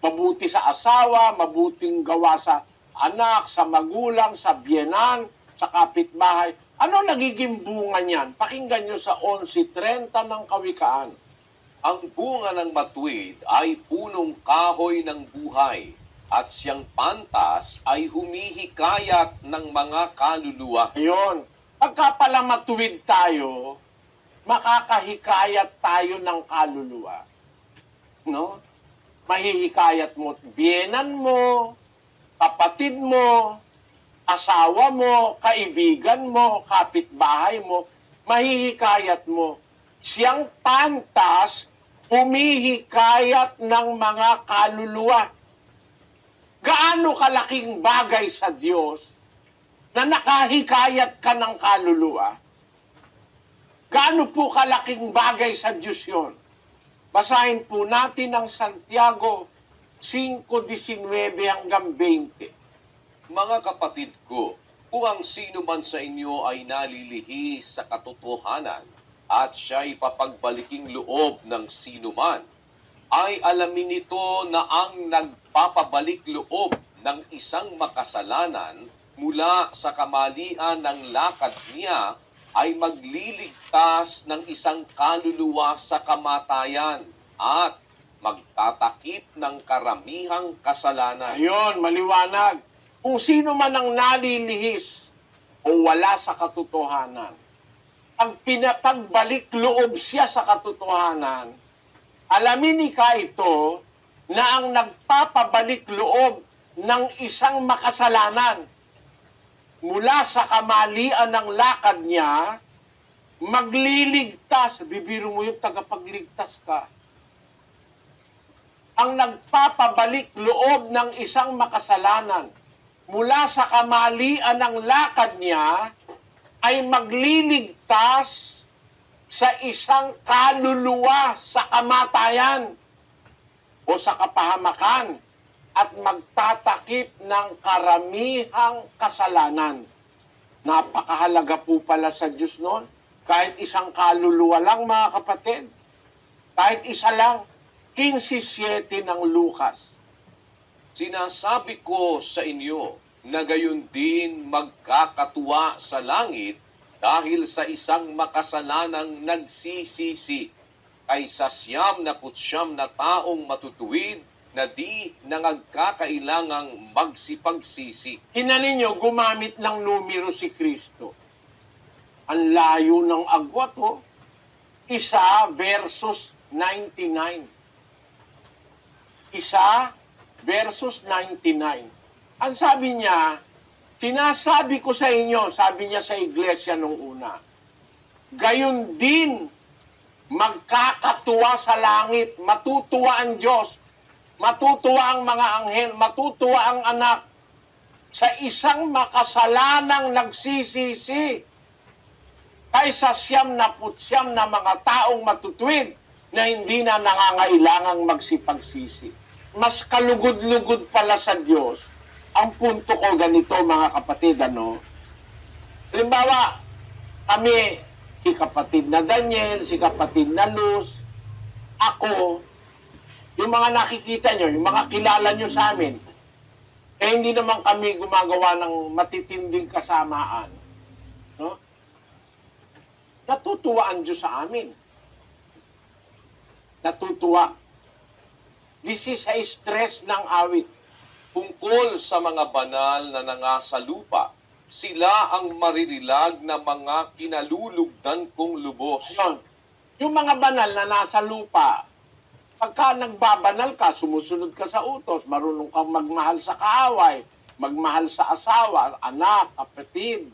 [SPEAKER 3] Mabuti sa asawa, mabuting gawa sa anak, sa magulang, sa biyenan, sa kapitbahay. Ano nagiging bunga niyan? Pakinggan nyo sa 11:30 ng Kawikaan.
[SPEAKER 4] Ang bunga ng matuwid ay punong kahoy ng buhay, at siyang pantas ay humihikayat ng mga kaluluwa.
[SPEAKER 3] Ayun. Pagka pala matuwid tayo, makakahikayat tayo ng kaluluwa. No? Mahihikayat mo biyenan mo, kapatid mo, asawa mo, kaibigan mo, kapitbahay mo, mahihikayat mo. Siyang pantas, humihikayat ng mga kaluluwa. Gaano kalaking bagay sa Diyos na nakahikayat ka ng kaluluwa? Gaano po kalaking bagay sa Diyos yun? Basahin po natin ang Santiago 5:19 hanggang 20.
[SPEAKER 4] Mga kapatid ko, kung ang sino man sa inyo ay nalilihis sa katotohanan at siya'y papagbaliking loob ng sino man, ay alamin nito na ang nagpapabalik loob ng isang makasalanan mula sa kamalian ng lakad niya ay magliligtas ng isang kaluluwa sa kamatayan at magtatakip ng karamihang kasalanan.
[SPEAKER 3] Ayun, maliwanag. Kung sino man ang nalilihis o wala sa katotohanan, ang pinapagbalik loob siya sa katotohanan, alamin ni ka ito na ang nagpapabalik loob ng isang makasalanan mula sa kamalian ng lakad niya, magliligtas. Bibiro mo yung tagapagligtas ka. Ang nagpapabalik loob ng isang makasalanan mula sa kamalian ng lakad niya ay magliligtas sa isang kaluluwa sa kamatayan o sa kapahamakan at magtatakip ng karamihang kasalanan. Napakahalaga po pala sa Diyos noon. Kahit isang kaluluwa lang, mga kapatid. Kahit isa lang. 15:7 ng Lucas.
[SPEAKER 4] Sinasabi ko sa inyo na gayon din magkakatuwa sa langit dahil sa isang makasalanang nagsisisi kaysa 99 na taong matutuwid na di nangagkakailangang magsipagsisi.
[SPEAKER 3] Tingnan ninyo, gumamit ng numero si Kristo. Ang layo ng agwat, oh. 1 versus 99. 1 versus 99. Ang sabi niya, sinasabi ko sa inyo, sabi niya sa iglesia nung una, gayon din magkakatuwa sa langit, matutuwa ang Diyos, matutuwa ang mga anghel, matutuwa ang anak sa isang makasalanang nagsisisi kaysa 99 na mga taong matutuwid na hindi na nangangailangang magsipagsisi. Mas kalugod-lugod pala sa Diyos. Ang punto ko ganito, mga kapatid, ano? Halimbawa, kami, si kapatid na Daniel, si kapatid na Luz, ako, yung mga nakikita nyo, yung mga kilala nyo sa amin, eh hindi naman kami gumagawa ng matitinding kasamaan. No? Natutuwa ang Diyos sa amin. Natutuwa. This is a stress ng awit.
[SPEAKER 4] Tungkol sa mga banal na nangasalupa, sila ang maririlag na mga kinalulugdan kong lubos.
[SPEAKER 3] Ayun. Yung mga banal na nasa lupa, pagka nagbabanal ka, sumusunod ka sa utos, marunong kang magmahal sa kaaway, magmahal sa asawa, anak, kapatid,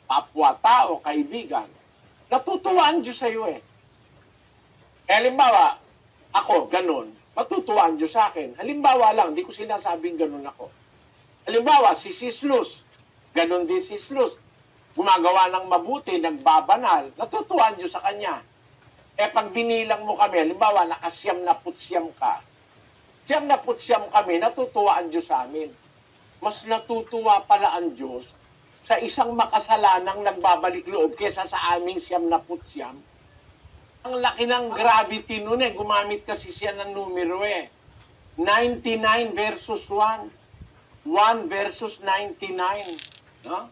[SPEAKER 3] kapwa-tao, kaibigan. Natutuwa ang Diyos sa iyo eh. Halimbawa, ako, ganun, matutuwa ang Diyos sa akin. Halimbawa lang, hindi ko sinasabing ganun ako. Halimbawa, si Sis Luz, ganun din si Sis Luz. Gumagawa ng mabuti, nagbabanal, natutuwa ang Diyos sa kanya. Eh pag binilang mo kami, halimbawa, naka-99 ka, 99 kami, natutuwa ang Diyos sa amin. Mas natutuwa pala ang Diyos sa isang makasalanang nagbabalik loob kesa sa aming 99. Ang laki ng gravity nun eh. Gumamit kasi siya ng numero eh. 99 versus 1. 1 versus 99. No?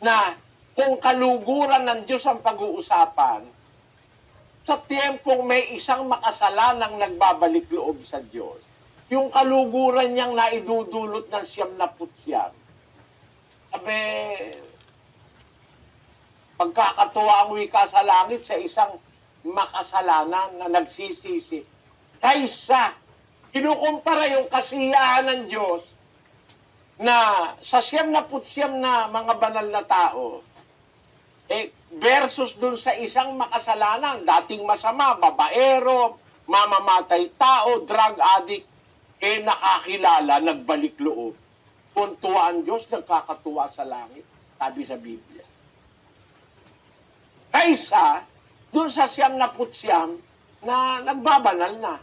[SPEAKER 3] Na kung kaluguran ng Diyos ang pag-uusapan, sa tiyempong may isang makasalanang nagbabalik loob sa Diyos, yung kaluguran niyang naidudulot ng 99. Sabi, pagkakatuwa ang wika sa langit sa isang makasalanan na nagsisisi. Kaysa, kinukumpara yung kasiyahan ng Diyos na sa 99 na mga banal na tao, versus dun sa isang makasalanan, dating masama, babaero, mamamatay tao, drug addict, nakakilala, nagbalik loob. Kung tuwa ang Diyos, nagkakatuwa sa langit, sabi sa Biblia. Kaysa, dun sa 99 na nagbabanal na.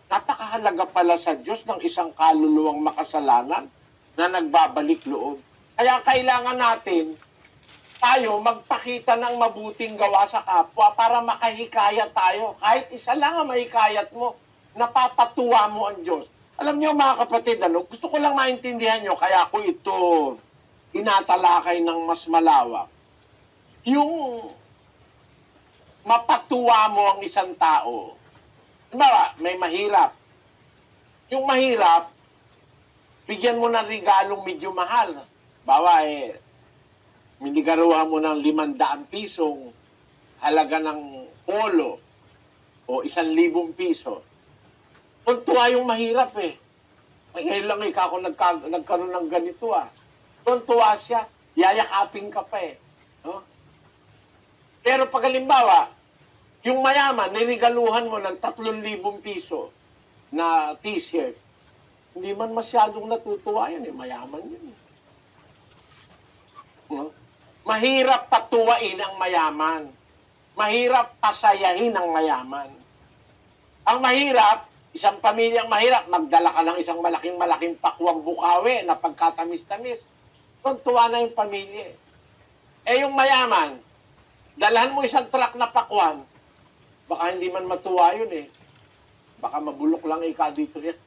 [SPEAKER 3] Napakahalaga pala sa Diyos ng isang kaluluwang makasalanan na nagbabalik loob. Kaya kailangan natin tayo magpakita ng mabuting gawa sa kapwa para makahikayat tayo. Kahit isa lang ang mahikayat mo, napapatuwa mo ang Diyos. Alam niyo mga kapatid, gusto ko lang maintindihan niyo, kaya ako ito inatalakay ng mas malawak. Yung mapatuwa mo ang isang tao. Diba, may mahirap. Yung mahirap, bigyan mo ng regalong medyo mahal. Bawa minigaruhan mo ng 500 pisong halaga ng polo o 1,000 piso. Tuntua yung mahirap Ngayon lang ako nagkaroon ng ganito Tuntua siya, yayakapin ka pa No? Pero pag halimbawa, yung mayaman, nirigaluhan mo ng 3,000 piso na t-shirt, hindi man masyadong natutuwa yan mayaman yun No? Mahirap patuwain ang mayaman. Mahirap pasayahin ang mayaman. Ang mahirap, isang pamilyang mahirap, magdala ka ng isang malaking pakwang bukawi na pagkatamis-tamis. Tuntua na yung pamilya. Yung mayaman, dalhan mo isang truck na pakwan, baka hindi man matuwa yun Baka mabulok lang dito yan.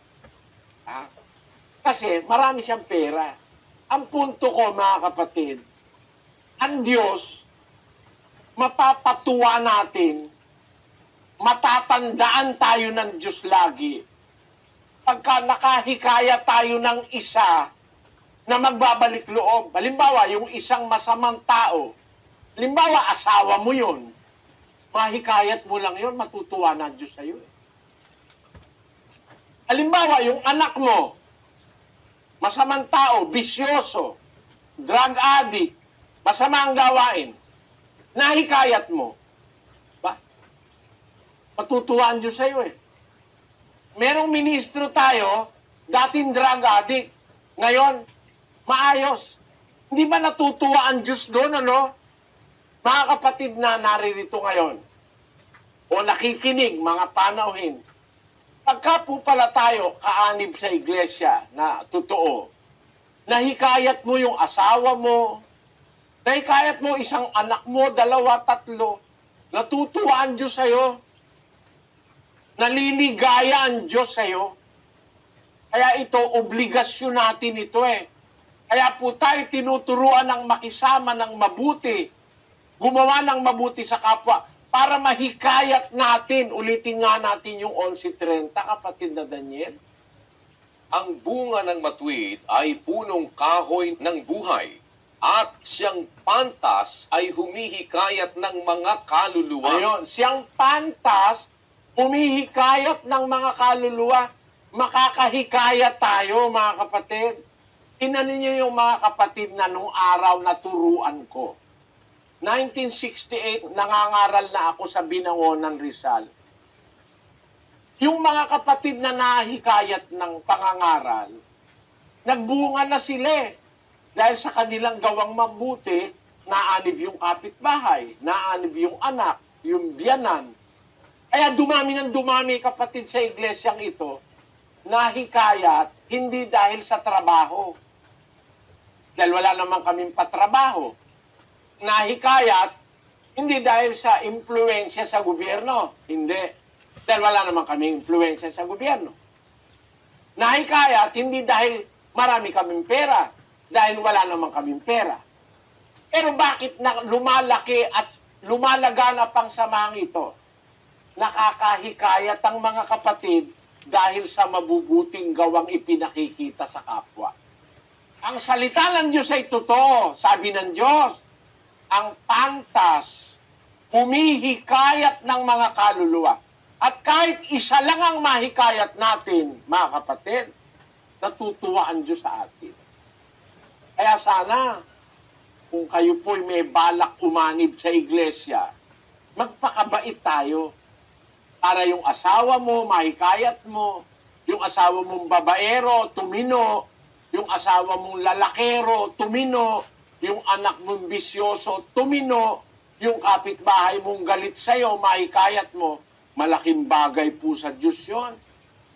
[SPEAKER 3] Kasi marami siyang pera. Ang punto ko mga kapatid, ang Diyos, mapapatuwa natin, matatandaan tayo ng Diyos lagi. Pagka nakahikaya tayo ng isa na magbabalik loob. Halimbawa, yung isang masamang tao, halimbawa, asawa mo yun, mahikayat mo lang yun, matutuwa na ang Diyos sa'yo. Halimbawa, yung anak mo, masamang tao, bisyoso, drug addict, masama ang gawain, nahikayat mo, matutuwa ang Diyos sa'yo Merong ministro tayo, dating drug addict, ngayon, maayos. Hindi ba natutuwa ang Diyos doon, Mga kapatid na naririto ngayon, o nakikinig, mga panauhin, pagka po pala tayo kaanib sa iglesia na totoo, nahikayat mo yung asawa mo, nahikayat mo isang anak mo, 2, 3, natutuwa ang Diyos sa'yo, naliligaya ang Diyos sa'yo. Kaya ito, obligasyon natin ito Kaya po tayo tinuturuan ng makisama ng mabuti, gumawa ng mabuti sa kapwa, para mahikayat natin, ulitin nga natin yung 11:30, kapatid na Daniel.
[SPEAKER 4] Ang bunga ng matuwid ay punong kahoy ng buhay, at siyang pantas ay humihikayat ng mga kaluluwa.
[SPEAKER 3] Ayun, siyang pantas, humihikayat ng mga kaluluwa, makakahikayat tayo, mga kapatid. Tingnan ninyo yung mga kapatid na nung araw na turuan ko. 1968, nangangaral na ako sa Binangonan, Rizal. Yung mga kapatid na nahikayat ng pangangaral, nagbunga na sila dahil sa kanilang gawang mabuti, naanib yung kapitbahay, naanib yung anak, yung biyanan. Kaya dumami ng dumami kapatid sa iglesyang ito, nahikayat hindi dahil sa trabaho. Dahil wala naman kaming patrabaho. Nahikayat hindi dahil sa impluensya sa gobyerno. Hindi. Dahil wala naman kaming impluensya sa gobyerno. Nahikayat hindi dahil marami kaming pera. Dahil wala naman kaming pera. Pero bakit lumalaki at lumalaganap ang samahang ito? nakakahikayat ang mga kapatid dahil sa mabubuting gawang ipinakikita sa kapwa. Ang salita ng Diyos ay totoo. Sabi ng Diyos, ang pantas, humihikayat ng mga kaluluwa. At kahit isa lang ang mahikayat natin, mga kapatid, natutuwa ang Diyos sa atin. Kaya sana, kung kayo po'y may balak umanib sa iglesia, magpakabait tayo para yung asawa mo, mahikayat mo, yung asawa mong babaero, tumino, yung asawa mong lalakero, tumino, yung anak mong bisyoso, tumino, yung kapitbahay mong galit sa'yo, mahikayat mo, malaking bagay po sa Diyos yon.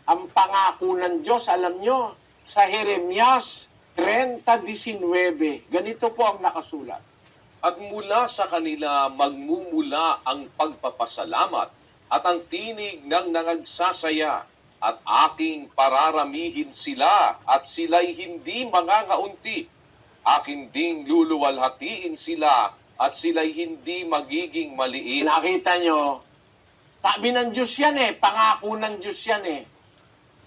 [SPEAKER 3] Ang pangako ng Diyos, alam nyo, sa Jeremias 30:19, ganito po ang nakasulat.
[SPEAKER 4] At mula sa kanila magmumula ang pagpapasalamat at ang tinig ng nangagsasaya, at aking pararamihin sila at sila'y hindi mangangaunti. Akin ding luluwalhatiin sila at sila'y hindi magiging maliit.
[SPEAKER 3] Nakita nyo, sabi ng Diyos yan pangako ng Diyos yan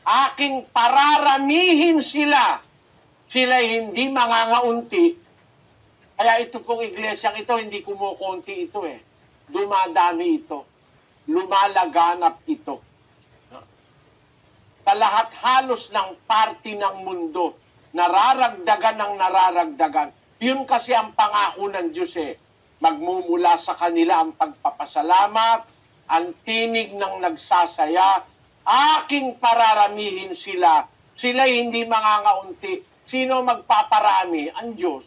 [SPEAKER 3] aking pararamihin sila, sila'y hindi mangangaunti. Kaya ito pong iglesyang ito, hindi kumukunti ito dumadami ito, lumalaganap ito. Sa lahat halos ng party ng mundo, nararagdagan ng nararagdagan. Yun kasi ang pangako ng Diyos Magmumula sa kanila ang pagpapasalamat, ang tinig ng nagsasaya, aking pararamihin sila, sila'y hindi mangangaunti. Sino magpaparami? Ang Diyos.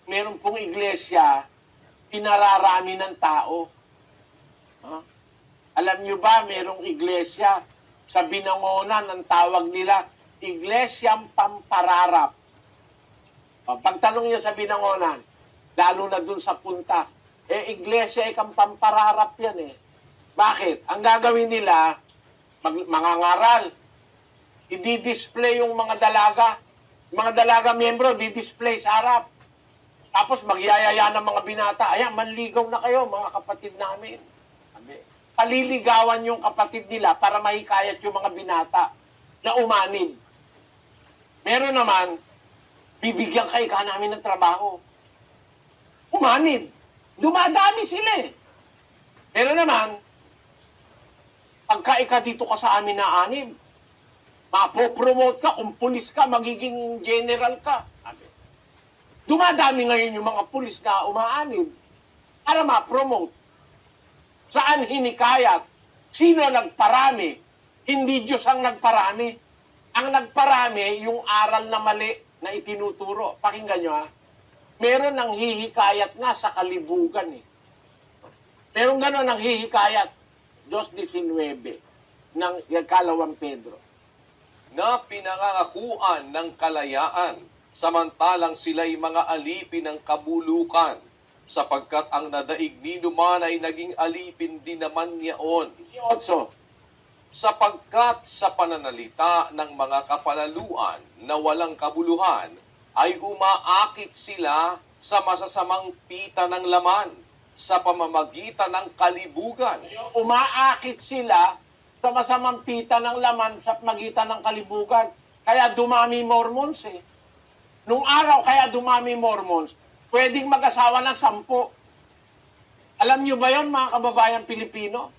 [SPEAKER 3] Meron pong iglesia, pinararami ng tao. Alam nyo ba, merong iglesia, sa Binangonan, ang tawag nila, Iglesyang Pampararap. Pagtanong niya sa Binangonan, lalo na dun sa punta, iglesia kang pampararap yan Bakit? Ang gagawin nila, mangangaral, i-display yung mga dalaga. Mga dalaga miyembro, di-display sa harap. Tapos magyayaya ng mga binata, ayan, manligaw na kayo, mga kapatid namin. Paliligawan yung kapatid nila para mahikayat yung mga binata na umanib. Meron naman, bibigyan kayo ka namin ng trabaho. Umanib. Dumadami sila Meron naman, pagka dito ka sa amin na anib, mapopromote ka, kung pulis ka, magiging general ka. Dumadami ngayon yung mga pulis na umaanib para ma-promote. Saan hinikayat? Sino nagparami? Hindi Diyos ang nagparami. Ang nagparami, yung aral na mali na itinuturo. Pakinggan nyo Meron ng hihikayat nga sa kalibugan Meron gano'n ng hihikayat. 2:19 ng Kalawang Pedro.
[SPEAKER 4] Na pinangangakuan ng kalayaan, samantalang sila'y mga alipin ng kabulukan, sapagkat ang nadaig ni naman ay naging alipin din naman niyaon.
[SPEAKER 3] 18.
[SPEAKER 4] Sapagkat sa pananalita ng mga kapalaluan na walang kabuluhan, ay umaakit sila sa masasamang pita ng laman, sa pamamagitan ng kalibugan.
[SPEAKER 3] Umaakit sila sa masamang pita ng laman sa magitan ng kalibugan. Kaya dumami Mormons Nung araw kaya dumami Mormons, pwedeng mag-asawa ng 10. Alam nyo ba yon mga kababayan Pilipino?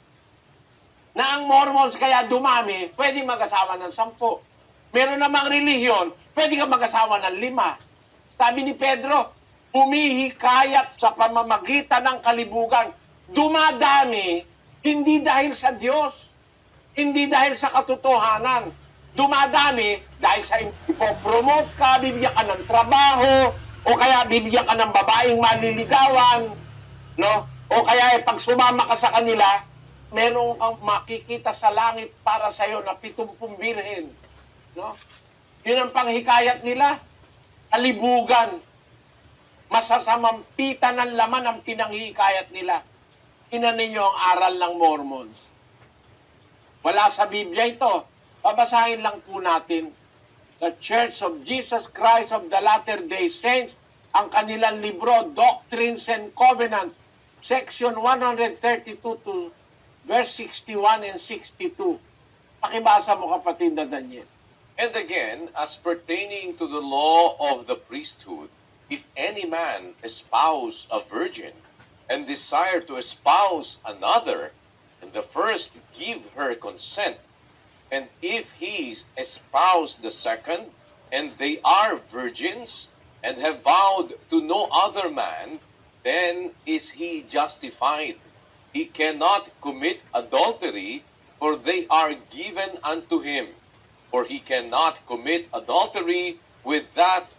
[SPEAKER 3] Na ang Mormons kaya dumami, pwedeng mag-asawa ng 10. Meron namang relihiyon, pwede ka mag-asawa ng 5. Sabi ni Pedro, humihikayat sa pamamagitan ng kalibugan. Dumadami, hindi dahil sa Diyos, hindi dahil sa katotohanan. Dumadami dahil sa ipopromote ka, bibigyan ka ng trabaho, o kaya bibigyan ka ng babaeng maliligawan, O kaya pag sumama ka sa kanila, meron kang makikita sa langit para sa iyo na 70 birhen, Yun ang panghikayat nila. Kalibugan. Masasamang pita ng laman ang pinanghikayat nila. Tingnan ninyo ang aral ng Mormons. Wala sa Biblia ito. Babasahin lang po natin. The Church of Jesus Christ of the Latter-day Saints, ang kanilang libro, Doctrines and Covenants, section 132 to verse 61 and 62. Pakibasa mo, kapatid na Daniel.
[SPEAKER 4] And again, as pertaining to the law of the priesthood, if any man espouse a virgin and desire to espouse another, and the first give her consent, and if he espouse the second, and they are virgins, and have vowed to no other man, then is he justified. He cannot commit adultery, for they are given unto him. For he cannot commit adultery with that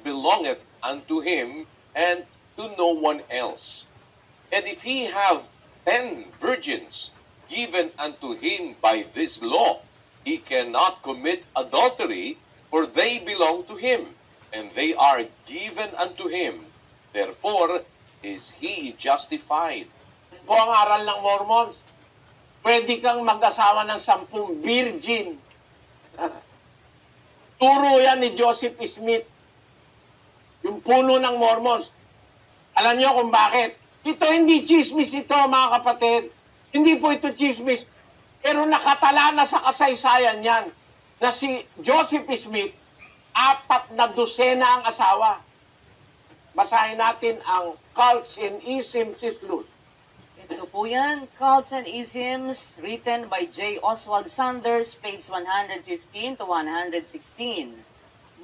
[SPEAKER 4] belongeth unto him, and to no one else. And if he have 10 virgins given unto him by this law, he cannot commit adultery, for they belong to him, and they are given unto him. Therefore is he justified.
[SPEAKER 3] Po ang aral ng Mormons, pwede kang mag-asawa ng 10 virgin. Turo yan ni Joseph Smith, yung puno ng Mormons. Alam niyo kung bakit? Ito hindi chismis ito, mga kapatid. Hindi po ito chismis. Pero nakatala na sa kasaysayan yan na si Joseph Smith, 40 ang asawa. Basahin natin ang Cults and Isms, Sis Luz.
[SPEAKER 5] Ito po yan, Cults and Isms, written by J. Oswald Sanders, page 115 to 116.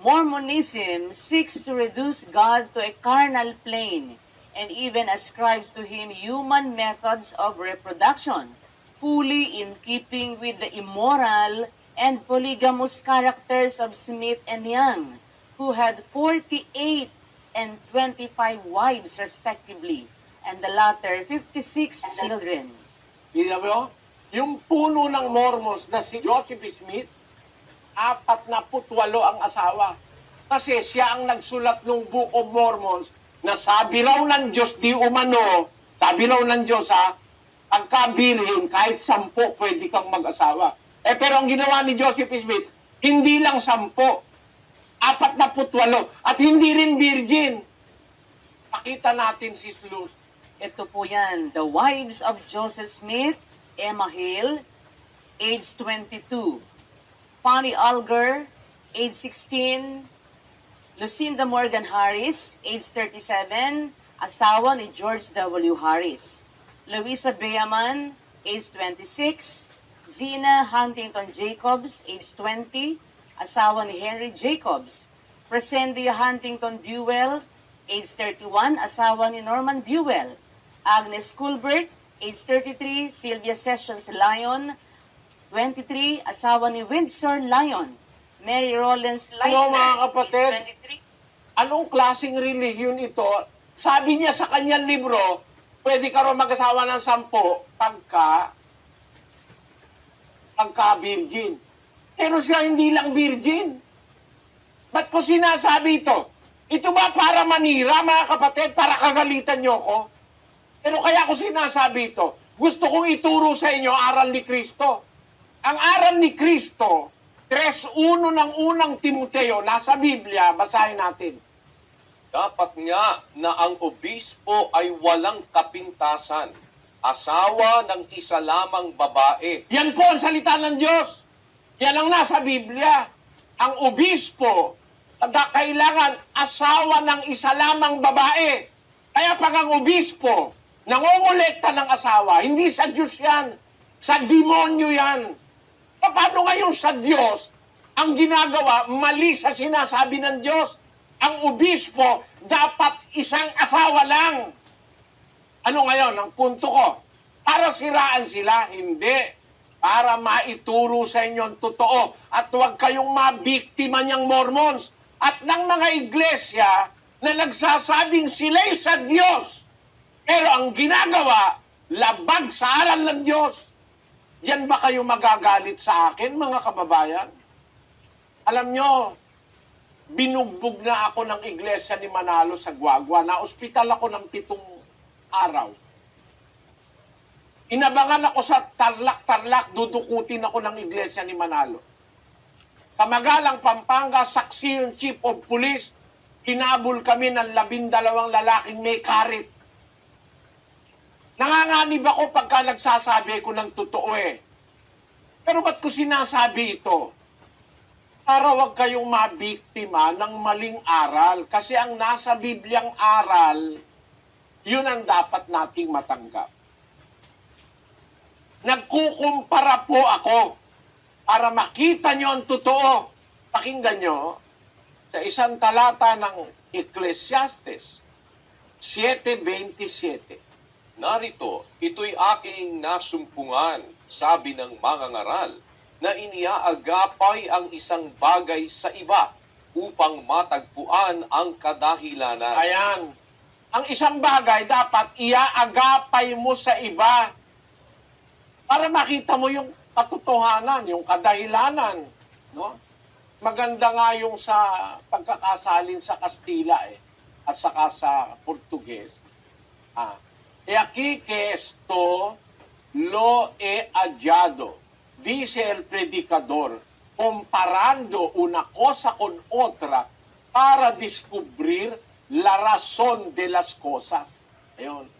[SPEAKER 5] Mormonism seeks to reduce God to a carnal plane and even ascribes to him human methods of reproduction, fully in keeping with the immoral and polygamous characters of Smith and Young, who had 48 and 25 wives respectively, and the latter 56 children.
[SPEAKER 3] Tingnan mo, yung puno ng Mormons na si Joseph Smith, 48 ang asawa. Kasi siya ang nagsulat ng Book of Mormons na sabi raw ng Diyos, di umano, sabi raw ng Diyos pagkabirhin, kahit 10 pwede kang mag-asawa. Pero ang ginawa ni Joseph Smith, hindi lang 10, 48, at hindi rin virgin. Pakita natin, Sis Luz.
[SPEAKER 5] Ito po yan, the wives of Joseph Smith, Emma Hale, age 22. Fanny Alger, age 16. Lucinda Morgan Harris, age 37, asawa ni George W. Harris. Louisa Beaman, age 26. Zina Huntington Jacobs, age 20, asawa ni Henry Jacobs. Presendia Huntington Buell, age 31, asawa ni Norman Buell. Agnes Culbert, age 33, Sylvia Sessions Lyon, 23, asawa ni Windsor Lyon. Mary Rollins
[SPEAKER 3] Hello,
[SPEAKER 5] Leitner,
[SPEAKER 3] mga kapatid.
[SPEAKER 5] age 23.
[SPEAKER 3] Anong klaseng religion ito? Sabi niya sa kanyang libro, pwede ka rin mag-asawa ng 10 pagka virgin. Pero siya hindi lang virgin. Ba't ko sinasabi ito? Ito ba para manira, mga kapatid? Para kagalitan niyo ko? Pero kaya ko sinasabi ito, gusto kong ituro sa inyo aral ni Kristo. Ang aral ni Kristo, 3:1 ng unang Timoteo, nasa Biblia, basahin natin.
[SPEAKER 4] Dapat nga na ang obispo ay walang kapintasan, asawa ng isa lamang babae.
[SPEAKER 3] Yan po ang salita ng Diyos. Yan ang nasa Biblia. Ang obispo, kailangan asawa ng isa lamang babae. Kaya pag ang obispo, nangongolekta ng asawa, hindi sa Diyos yan. Sa demonyo yan. Paano ngayon sa Diyos, ang ginagawa, mali sa sinasabi ng Diyos? Ang obispo, dapat isang asawa lang. Ano ngayon, ang punto ko? Para siraan sila? Hindi. Para maituro sa inyo ang totoo. At huwag kayong mabiktima niyang Mormons. At ng mga iglesia na nagsasabing sila'y sa Diyos. Pero ang ginagawa, labag sa aral ng Diyos. Diyan ba kayo magagalit sa akin, mga kababayan? Alam nyo, binugbog na ako ng iglesia ni Manalo sa Guagua. Na-ospital ako ng 7 araw. Inabangan ako sa Tarlac, dudukutin ako ng iglesia ni Manalo. Kamagalang Pampanga, saksi yung chief of police, hinabol kami ng 12 lalaking may karit. Nanganganib ako pagka nagsasabi ko ng totoo eh. Pero ba't ko sinasabi ito? Para wag kayong mabiktima ng maling aral. Kasi ang nasa Bibliang aral, yun ang dapat nating matanggap. Nagkukumpara po ako para makita nyo ang totoo. Pakinggan nyo sa isang talata ng Ecclesiastes 7:27.
[SPEAKER 4] Narito, ito'y aking nasumpungan, sabi ng mga ngaral, na iniaagapay ang isang bagay sa iba upang matagpuan ang kadahilanan.
[SPEAKER 3] Ayan. Ang isang bagay dapat iaagapay mo sa iba para makita mo yung katotohanan, yung kadahilanan. No? Maganda nga yung sa pagkakasalin sa Kastila at saka sa Portuges. E aquí que esto lo he hallado, dice el predicador, comparando una cosa con otra para descubrir la razón de las cosas. Ayun.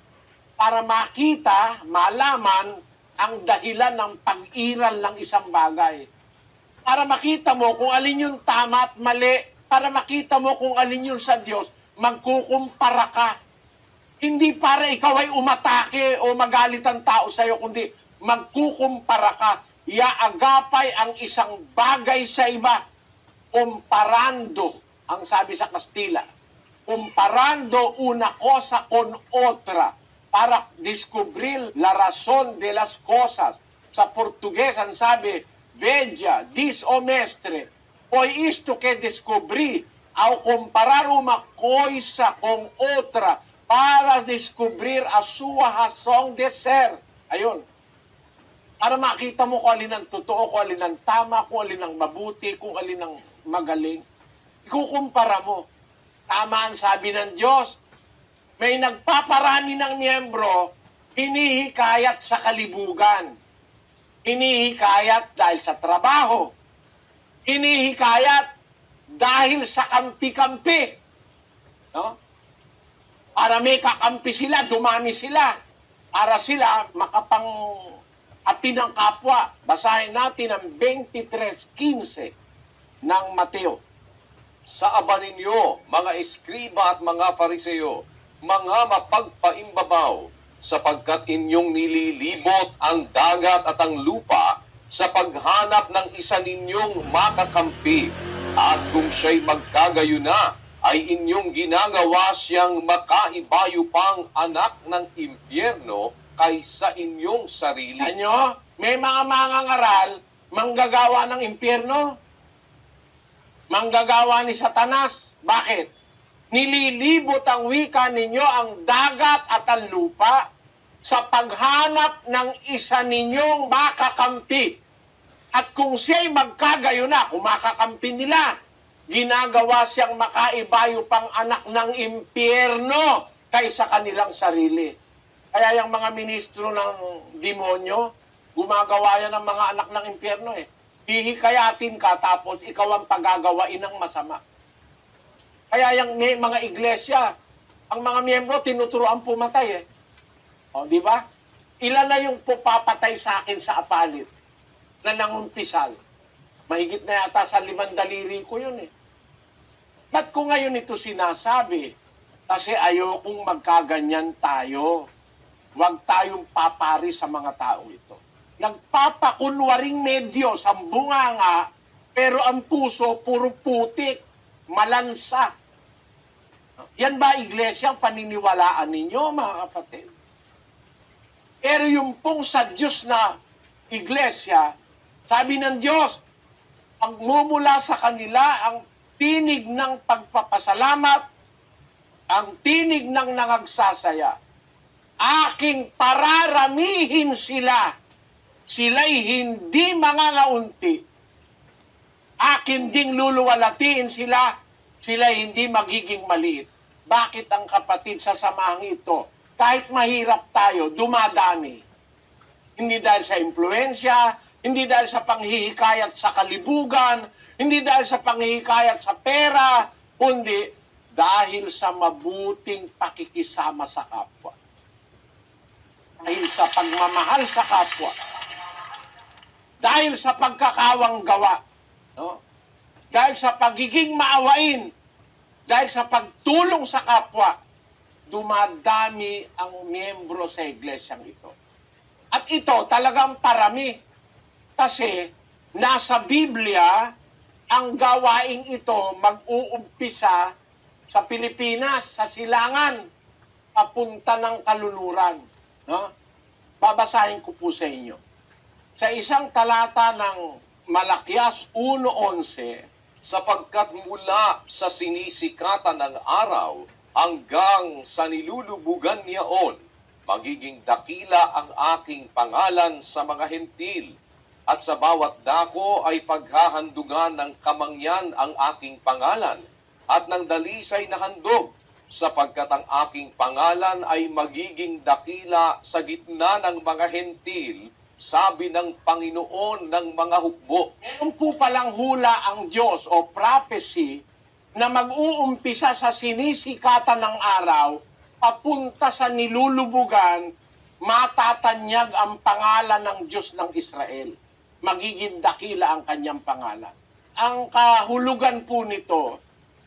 [SPEAKER 3] Para makita, malaman ang dahilan ng pag-iral ng isang bagay. Para makita mo kung alin yung tama at mali, para makita mo kung alin yung sa Diyos, magkukumpara ka. Hindi para ikaw ay umatake o magalit ang tao sa'yo, kundi magkukumpara ka. Iaagapay ang isang bagay sa iba. Comparando, ang sabi sa Kastila. Comparando una cosa con otra para descubrir la razón de las cosas. Sa Portugues, ang sabi, Veja, dis o mestre, foi isto que descobri ao comparar uma coisa com outra para descobrir a sua razão de ser. Ayun. Para makita mo kung alin ang totoo, kung alin ang tama, kung alin ang mabuti, kung alin ang magaling. Ikukumpara mo. Tama ang sabi ng Diyos. May nagpaparami ng miyembro, hinihikayat sa kalibugan. Hinihikayat dahil sa trabaho. Hinihikayat dahil sa kampi-kampi. No? Para may kakampi sila, dumami sila. Para sila makapang-api ng kapwa. Basahin natin ang 23:15 ng Mateo.
[SPEAKER 4] Sa aba ninyo, mga eskriba at mga fariseo, mga mapagpaimbabaw, sapagkat inyong nililibot ang dagat at ang lupa sa paghanap ng isa ninyong makakampi. At kung siya'y magkagayo na, ay inyong ginagawa siyang makaibayo pang anak ng impyerno kaysa inyong sarili.
[SPEAKER 3] Ano? May mga mangangaral, manggagawa ng impyerno, manggagawa ni Satanas. Bakit? Nililibot ang wika ninyo ang dagat at ang lupa sa paghanap ng isa ninyong makakampi. At kung siya'y magkagayo na, kung makakampi nila, ginagawa siyang makaibayo pang anak ng impyerno kaysa kanilang sarili. Kaya yung mga ministro ng demonyo, gumagawa yan ng mga anak ng impyerno eh. Hihikayatin ka tapos ikaw ang pagagawain ng masama. Kaya yung mga iglesia, ang mga miyembro tinuturoan pumatay eh. O, di ba? Ilan na yung pupapatay sa akin sa apalit na nangumpisal? Mahigit na yata sa 5 daliri ko yun eh. Ba't ko ngayon ito sinasabi? Kasi ayokong magkaganyan tayo. Huwag tayong papari sa mga taong ito. Nagpapakunwaring medyos ang bunganga, pero ang puso puro putik, malansa. Yan ba iglesia ang paniniwalaan ninyo, mga kapatid? Pero yung pong sa Diyos na iglesia, sabi ng Diyos, ang mumula sa kanila ang tinig ng pagpapasalamat, ang tinig ng nangagsasaya. Aking pararamihin sila. Sila'y hindi mangangaunti. Akin ding luluwalatiin sila. Sila'y hindi magiging maliit. Bakit ang kapatid sa samahang ito, kahit mahirap tayo, dumadami? Hindi dahil sa impluensya, hindi dahil sa panghihikayat sa kalibugan, hindi dahil sa panghihikayat sa pera, kundi dahil sa mabuting pakikisama sa kapwa. dahil sa pagmamahal sa kapwa, dahil sa pagkakawang gawa, no? Dahil sa pagiging maawain, dahil sa pagtulong sa kapwa, dumadami ang miyembro sa iglesyang ito. At ito talagang parami. Kasi nasa Biblia, ang gawaing ito mag-uumpisa sa Pilipinas, sa Silangan, papunta ng Kaluluran. No? Babasahin ko po sa inyo. Sa isang talata ng Malakias 1:11,
[SPEAKER 4] sapagkat mula sa sinisikatan ng araw hanggang sa nilulubugan niyaon, magiging dakila ang aking pangalan sa mga hentil, at sa bawat dako ay paghahandugan ng kamangyan ang aking pangalan, at ng dalisay na handog, sapagkat ang aking pangalan ay magiging dakila sa gitna ng mga hentil, sabi ng Panginoon ng mga hukbo.
[SPEAKER 3] meron po palang hula ang Diyos o prophecy na mag-uumpisa sa sinisikatan ng araw, papunta sa nilulubugan, matatanyag ang pangalan ng Diyos ng Israel. Magiging dakila ang kanyang pangalan. Ang kahulugan po nito,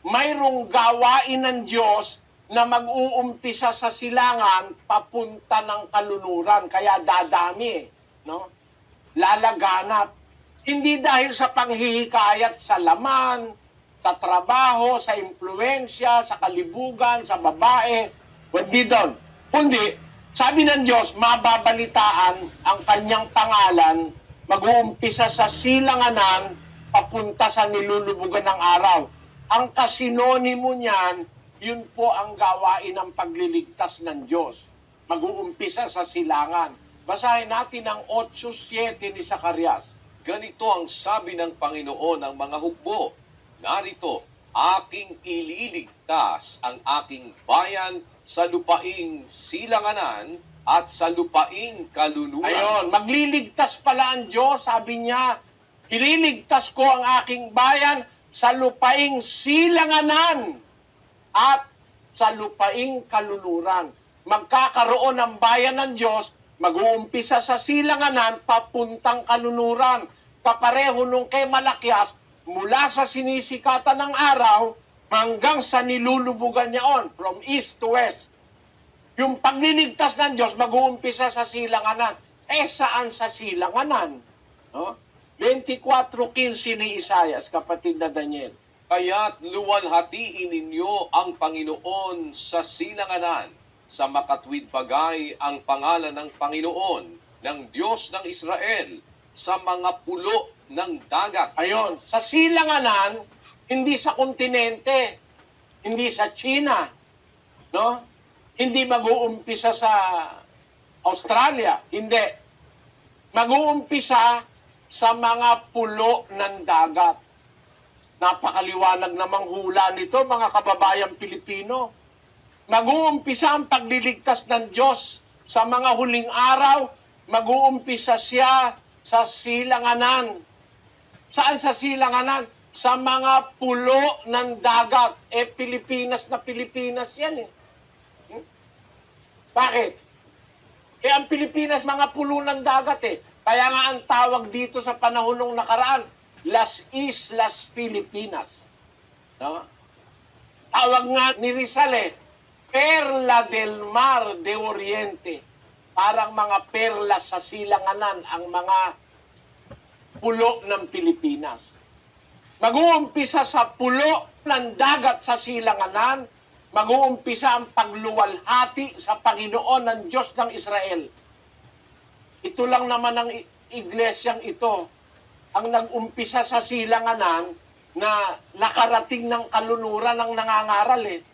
[SPEAKER 3] mayroong gawain ng Diyos na mag-uumpisa sa silangan, papunta ng kaluluran, kaya dadami. No? Lalaganap. Hindi dahil sa panghihikayat sa laman, sa trabaho, sa impluensya, sa kalibugan, sa babae, hindi doon. Kundi, sabi ng Diyos, mababalitaan ang kanyang pangalan, mag-uumpisa sa silanganan, papunta sa nilulubugan ng araw. Ang kasinonimo niyan, yun po ang gawain ng pagliligtas ng Diyos. Mag-uumpisa sa silangan. Basahin natin ang 8:7 ni Zacarias.
[SPEAKER 4] Ganito ang sabi ng Panginoon ng mga hukbo, narito, aking ililigtas ang aking bayan sa lupaing silanganan at sa lupaing kaluluran.
[SPEAKER 3] Ayon, magliligtas pala ang Diyos, sabi niya, ililigtas ko ang aking bayan sa lupaing silanganan at sa lupaing kaluluran. Magkakaroon ng bayan ng Diyos, mag-uumpisa sa silanganan, papuntang kaluluran. Kapareho nung kay Malakias, mula sa sinisikatan ng araw, hanggang sa nilulubugan niyaon, from east to west. Yung pagliligtas ng Diyos, mag-uumpisa sa silanganan. Saan sa silanganan? No? 24:15 ni Isaias, kapatid na Daniel.
[SPEAKER 4] Kaya't luwalhatiin ninyo ang Panginoon sa silanganan, sa makatwid bagay ang pangalan ng Panginoon, ng Diyos ng Israel, sa mga pulo ng dagat.
[SPEAKER 3] Ayon, sa silanganan, hindi sa kontinente, hindi sa China, no? Hindi mag-uumpisa sa Australia, hindi. Mag-uumpisa sa mga pulo ng dagat. Napakaliwanag namang hula nito, mga kababayang Pilipino. Mag-uumpisa ang pagliligtas ng Diyos sa mga huling araw. Mag-uumpisa siya sa silanganan. Saan sa silanganan? Sa mga pulo ng dagat. Pilipinas na Pilipinas yan eh. Bakit? Ang Pilipinas, mga pulo ng dagat eh. Kaya nga ang tawag dito sa panahon ng nakaraan, Las Islas Filipinas. No? Tawag nga ni Rizal eh, Perla del Mar de Oriente. Parang mga perlas sa silanganan ang mga pulo ng Pilipinas. Mag-uumpisa sa pulo ng dagat sa silanganan, mag-uumpisa ang pagluwalhati sa Panginoon ng Diyos ng Israel. Ito lang naman ang iglesyang ito ang nag-umpisa sa silanganan na nakarating ng kaluluran ng nangangaral eh.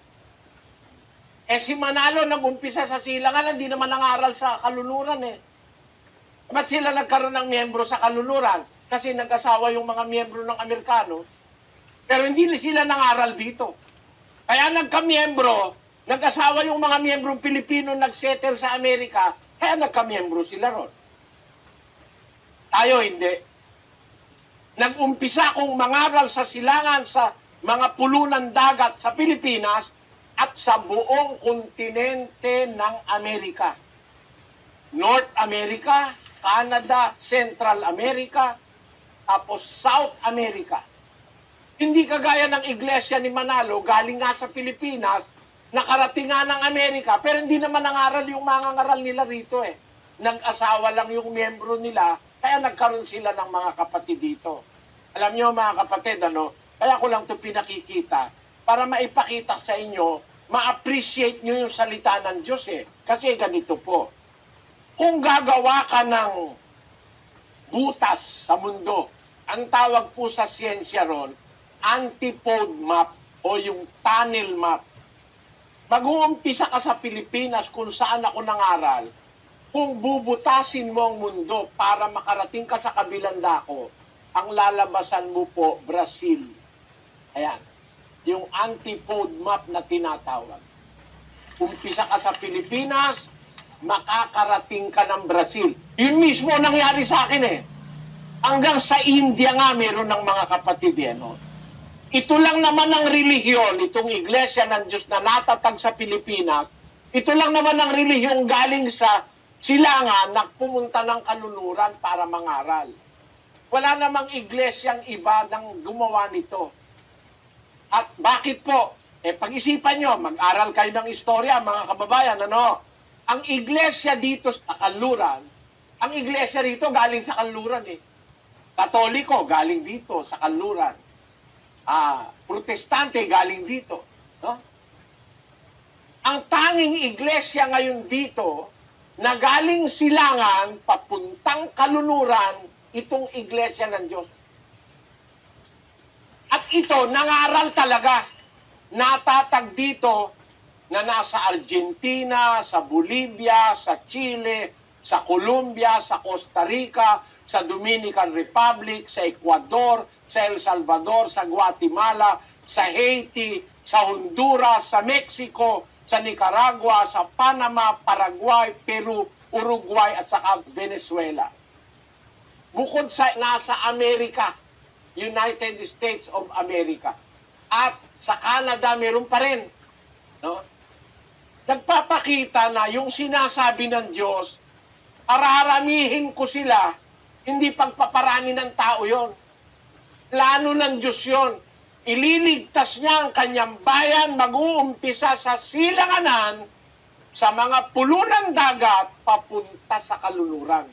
[SPEAKER 3] Si Manalo nag-umpisa sa silanganan, hindi naman nangaral sa kaluluran eh. Ba't sila nagkaroon ng miyembro sa kaluluran? Kasi nag-asawa yung mga miyembro ng Amerikano, pero hindi sila nangaral dito. Kaya nagka-miyembro, nag-asawa yung mga miyembrong Pilipino nag-settle sa Amerika, kaya nagka-miyembro sila ron. Tayo hindi. Nag-umpisa kong mangaral sa silangan sa mga pulo ng dagat sa Pilipinas at sa buong kontinente ng Amerika. North America, Canada, Central America, tapos South America. Hindi kagaya ng iglesia ni Manalo, galing nga sa Pilipinas, nakarating nga ng Amerika, pero hindi naman nangaral yung mga ngaral nila rito eh. Nag-asawa lang yung miyembro nila, kaya nagkaroon sila ng mga kapatid dito. Alam nyo mga kapatid, kaya ko lang ito pinakikita, para maipakita sa inyo, ma-appreciate nyo yung salita ng Diyos eh. Kasi ganito po, kung gagawa ka ng butas sa mundo, ang tawag po sa siyensya ron, antipode map o yung tunnel map. Mag-uumpisa ka sa Pilipinas kung saan ako nangaral, kung bubutasin mo ang mundo para makarating ka sa kabilang dako, ang lalabasan mo po, Brazil. Ayan, yung antipode map na tinatawag. Umpisa ka sa Pilipinas, makakarating ka ng Brazil. Yun mismo ang nangyari sa akin eh. Hanggang sa India nga, meron ng mga kapatid yan. Ito lang naman ang relihiyon, itong Iglesia ng Diyos na natatag sa Pilipinas, ito lang naman ang relihiyon galing sa silangan na pumunta ng kanlunuran para mangaral. Wala namang iglesyang iba nang gumawa nito. At bakit po? Pag-isipan nyo, mag-aral kayo ng istorya, mga kababayan, Ang iglesia dito sa kanluran, ang iglesia dito galing sa kanluran eh. Katoliko galing dito sa kanluran. Protestante galing dito. No? Ang tanging iglesia ngayon dito na galing silangan papuntang kalunuran itong iglesia ng Diyos. At ito, nangaral talaga. Natatag dito na nasa Argentina, sa Bolivia, sa Chile, sa Colombia, sa Costa Rica, sa Dominican Republic, sa Ecuador, sa El Salvador, sa Guatemala, sa Haiti, sa Honduras, sa Mexico, sa Nicaragua, sa Panama, Paraguay, Peru, Uruguay at saka Venezuela. Bukod sa nasa Amerika, United States of America. At sa Canada, meron pa rin. No? Nagpapakita na yung sinasabi ng Diyos, pararamihin ko sila, hindi pagpaparami ng tao yon. Plano ng Diyos yon. Ililigtas niya ang kanyang bayan, mag-uumpisa sa silanganan, sa mga pulo ng dagat, papunta sa kaluluran.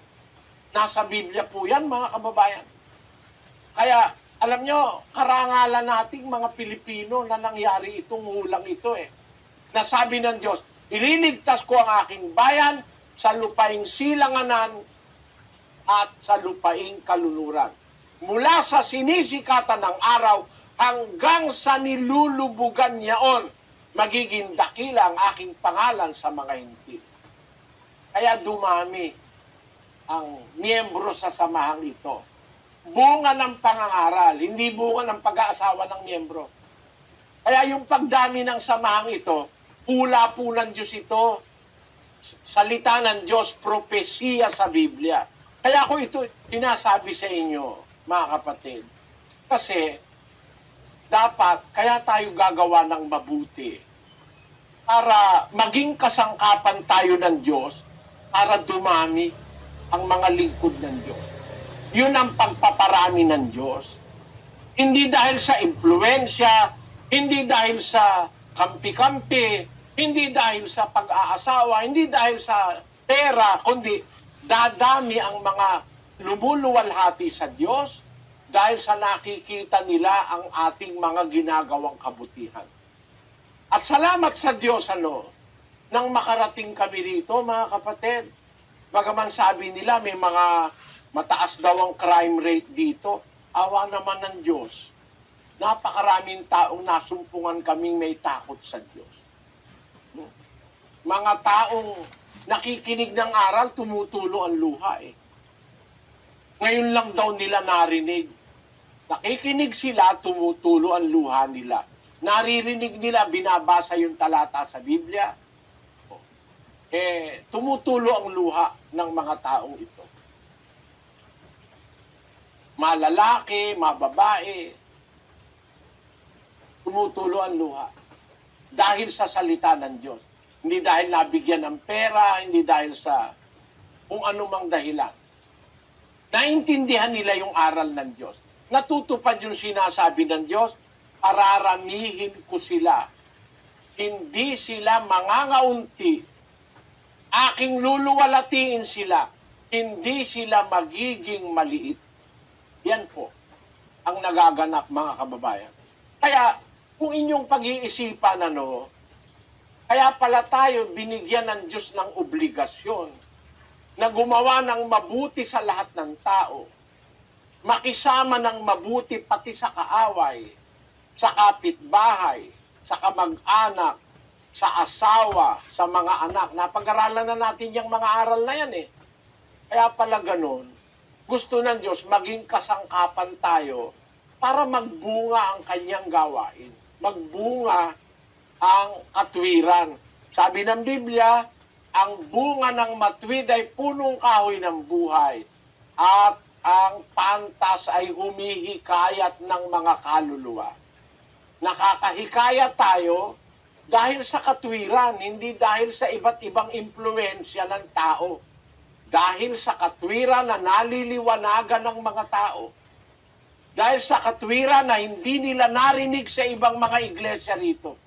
[SPEAKER 3] Nasa Biblia po yan, mga kababayan. Kaya, alam nyo, karangalan nating mga Pilipino na nangyari itong hulang ito eh. Nasabi ng Diyos, ililigtas ko ang aking bayan sa lupaing silanganan at sa lupaing kaluluran. Mula sa sinisikatan ng araw hanggang sa nilulubugan niyaon, magiging dakila ang aking pangalan sa mga hintil. Kaya dumami ang miyembro sa samahang ito. Bunga ng pangangaral, hindi bunga ng pag-aasawa ng miyembro. Kaya yung pagdami ng samahang ito, pula po ng Diyos ito, salita ng Diyos, propesiya sa Biblia. Kaya ako ito sinasabi sa inyo, mga kapatid. Kasi, dapat, kaya tayo gagawa ng mabuti. Para maging kasangkapan tayo ng Diyos, para dumami ang mga lingkod ng Diyos. Yun ang pagpaparami ng Diyos. Hindi dahil sa impluensya, hindi dahil sa kampi-kampi, hindi dahil sa pag-aasawa, hindi dahil sa pera, kundi dadami ang mga lumuluwalhati sa Diyos dahil sa nakikita nila ang ating mga ginagawang kabutihan. At salamat sa Diyos, nang makarating kami rito, mga kapatid. Bagaman sabi nila may mga mataas daw ang crime rate dito, awa naman ng Diyos. Napakaraming taong nasumpungan kaming may takot sa Diyos. Mga taong nakikinig ng aral, tumutulo ang luha eh. Ngayon lang daw nila narinig. Nakikinig sila, tumutulo ang luha nila. Naririnig nila, binabasa yung talata sa Biblia. Tumutulo ang luha ng mga taong ito. Malalaki, mababae, tumutulo ang luha. Dahil sa salita ng Diyos. Hindi dahil nabigyan ng pera, hindi dahil sa kung anumang dahilan. Naintindihan nila yung aral ng Diyos. Natutupad yung sinasabi ng Diyos, pararamihin ko sila. Hindi sila mangangaunti. Aking luluwalatiin sila. Hindi sila magiging maliit. Yan po ang nagaganap, mga kababayan. Kaya, kung inyong pag-iisipan, kaya pala tayo binigyan ng Diyos ng obligasyon na gumawa ng mabuti sa lahat ng tao, makisama ng mabuti pati sa kaaway, sa kapitbahay, sa kamag-anak, sa asawa, sa mga anak. Napag-aralan na natin yung mga aral na yan Kaya pala ganun, gusto ng Diyos maging kasangkapan tayo para magbunga ang kanyang gawain. Magbunga ang katwiran. Sabi ng Biblia, ang bunga ng matuwid ay punong kahoy ng buhay at ang pantas ay humihikayat ng mga kaluluwa. Nakakahikayat tayo dahil sa katwiran, hindi dahil sa iba't ibang impluensya ng tao. Dahil sa katwiran na naliliwanagan ng mga tao. Dahil sa katwiran na hindi nila narinig sa ibang mga iglesia rito.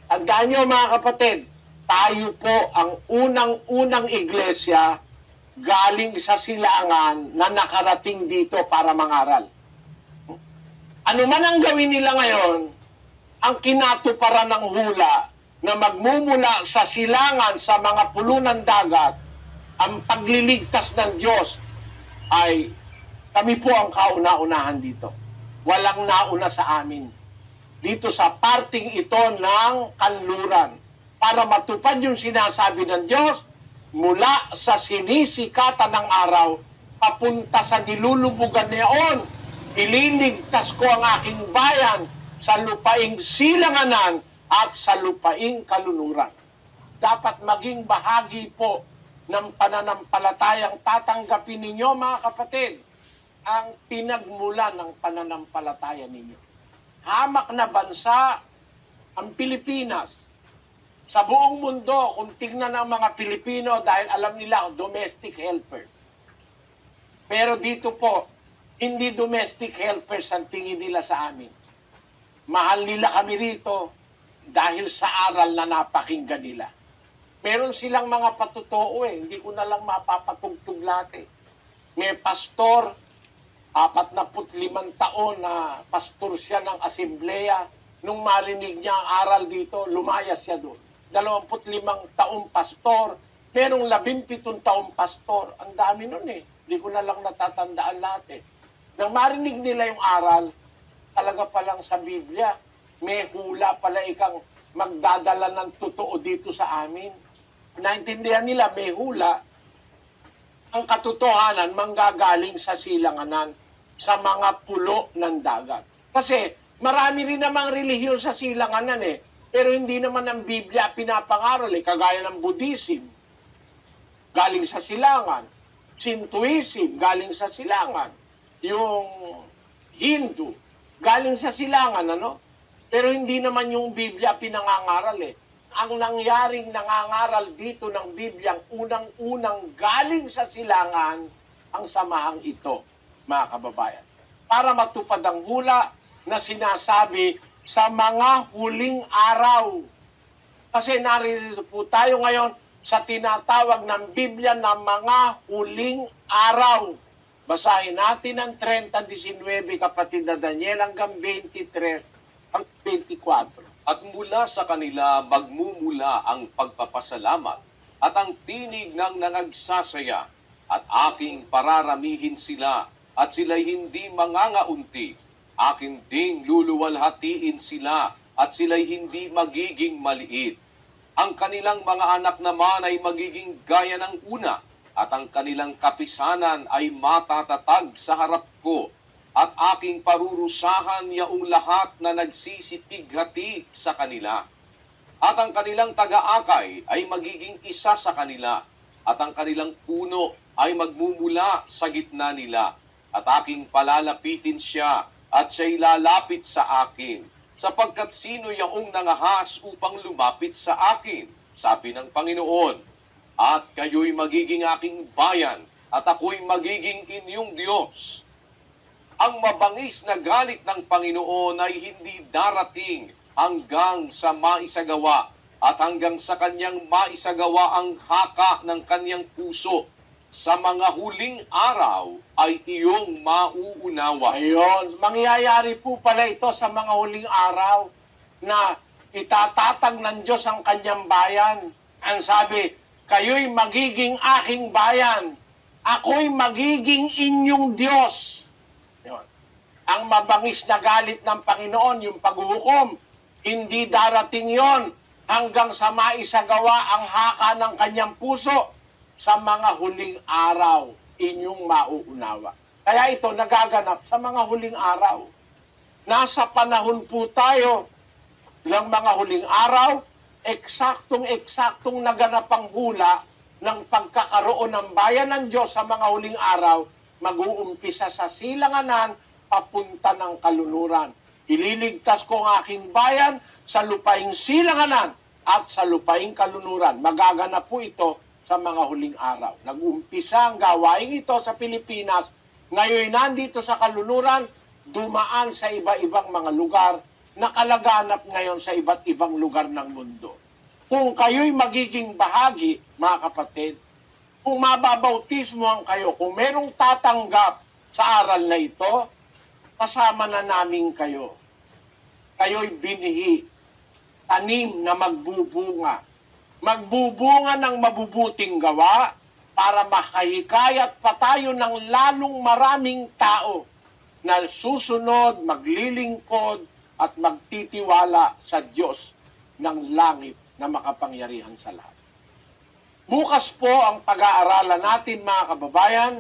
[SPEAKER 3] Tandaan nyo mga kapatid, tayo po ang unang-unang iglesia galing sa silangan na nakarating dito para mangaral. Ano man ang gawin nila ngayon, ang kinatuparan ng hula na magmumula sa silangan sa mga pulunan dagat, ang pagliligtas ng Diyos ay kami po ang kauna-unahan dito. Walang nauna sa amin. Dito sa parting ito ng kanluran. Para matupad yung sinasabi ng Diyos, mula sa sinisikatan ng araw, papunta sa dilulubugan niyaon, ililigtas ko ang aking bayan sa lupaing silanganan at sa lupaing kalunuran. Dapat maging bahagi po ng pananampalatayang tatanggapin ninyo, mga kapatid, ang pinagmulan ng pananampalataya ninyo. Hamak na bansa ang Pilipinas. Sa buong mundo, kung tignan ng mga Pilipino, dahil alam nila domestic helpers. Pero dito po, hindi domestic helpers ang tingin nila sa amin. Mahal nila kami rito dahil sa aral na napakinggan nila. Meron silang mga patotoo hindi ko na lang mapapatugtog lahat May pastor, 45 taon na pastor siya ng asembleya. Nung marinig niya ang aral dito, lumayas siya doon. 25 taong pastor, merong 17 taong pastor. Ang dami nun Hindi ko na lang natatandaan lahat Nang marinig nila yung aral, talaga palang sa Biblia, may hula pala ikang magdadala ng totoo dito sa amin. Naintindihan nila, may hula, ang katotohanan manggagaling sa silanganan, sa mga pulo ng dagat. Kasi marami rin namang relihiyon sa silanganan pero hindi naman ang Biblia pinapangaral kagaya ng Buddhism, galing sa silangan, Shintoism, galing sa silangan, yung Hindu, galing sa silangan, Pero hindi naman yung Biblia pinangangaral Ang nangyaring nangangaral dito ng Biblia, unang-unang galing sa silangan, ang samahang ito, mga kababayan. Para matupad ang hula na sinasabi sa mga huling araw. Kasi narito po tayo ngayon sa tinatawag ng Biblia na mga huling araw. Basahin natin ang 30-19, kapatid na Daniel, hanggang 23 ang 24.
[SPEAKER 4] At mula sa kanila magmumula ang pagpapasalamat at ang tinig ng nangagsasaya at aking pararamihin sila at sila'y hindi mangangaunti. Akin ding luluwalhatiin sila at sila'y hindi magiging maliit. Ang kanilang mga anak naman ay magiging gaya ng una at ang kanilang kapisanan ay matatatag sa harap ko. At aking parurusahan yaong lahat na nagsisipighati sa kanila. At ang kanilang taga-akay ay magiging isa sa kanila. At ang kanilang puno ay magmumula sa gitna nila. At aking palalapitin siya at siya'y lalapit sa akin. Sapagkat sino yaong nangahas upang lumapit sa akin? Sabi ng Panginoon. At kayo'y magiging aking bayan, at ako'y magiging inyong Diyos. Ang mabangis na galit ng Panginoon ay hindi darating hanggang sa maisagawa at hanggang sa kanyang maisagawa ang haka ng kanyang puso. Sa mga huling araw ay iyong mauunawa.
[SPEAKER 3] Ayun, mangyayari po pala ito sa mga huling araw na itatatag ng Diyos ang kanyang bayan. Ang sabi, kayo'y magiging aking bayan. Ako'y magiging inyong Diyos. Yun. Ang mabangis na galit ng Panginoon, yung paghuhukom, hindi darating yon hanggang sa maisagawa ang haka ng kanyang puso. Sa mga huling araw, inyong mauunawa. Kaya ito nagaganap sa mga huling araw. Nasa panahon po tayo ng mga huling araw, eksaktong naganap ang hula ng pagkakaroon ng bayan ng Diyos sa mga huling araw, mag-uumpisa sa silanganan papunta ng kalunuran. Ililigtas ko ang aking bayan sa lupaing silanganan at sa lupaing kalunuran. Magaganap po ito sa mga huling araw. Nag-umpisa ang gawain ito sa Pilipinas. Ngayon nandito sa kalunuran, dumaan sa iba-ibang mga lugar, nakalaganap ngayon sa iba't ibang lugar ng mundo. Kung kayo'y magiging bahagi, mga kapatid, kung mababautismo ang kayo, kung merong tatanggap sa aral na ito, kasama na namin kayo. Kayo'y binhi, tanim na magbubunga. Magbubunga ng mabubuting gawa para makahikayat pa tayo ng lalong maraming tao na susunod, maglilingkod at magtitiwala sa Diyos ng langit na makapangyarihan sa lahat. Bukas po ang pag-aaralan natin, mga kababayan,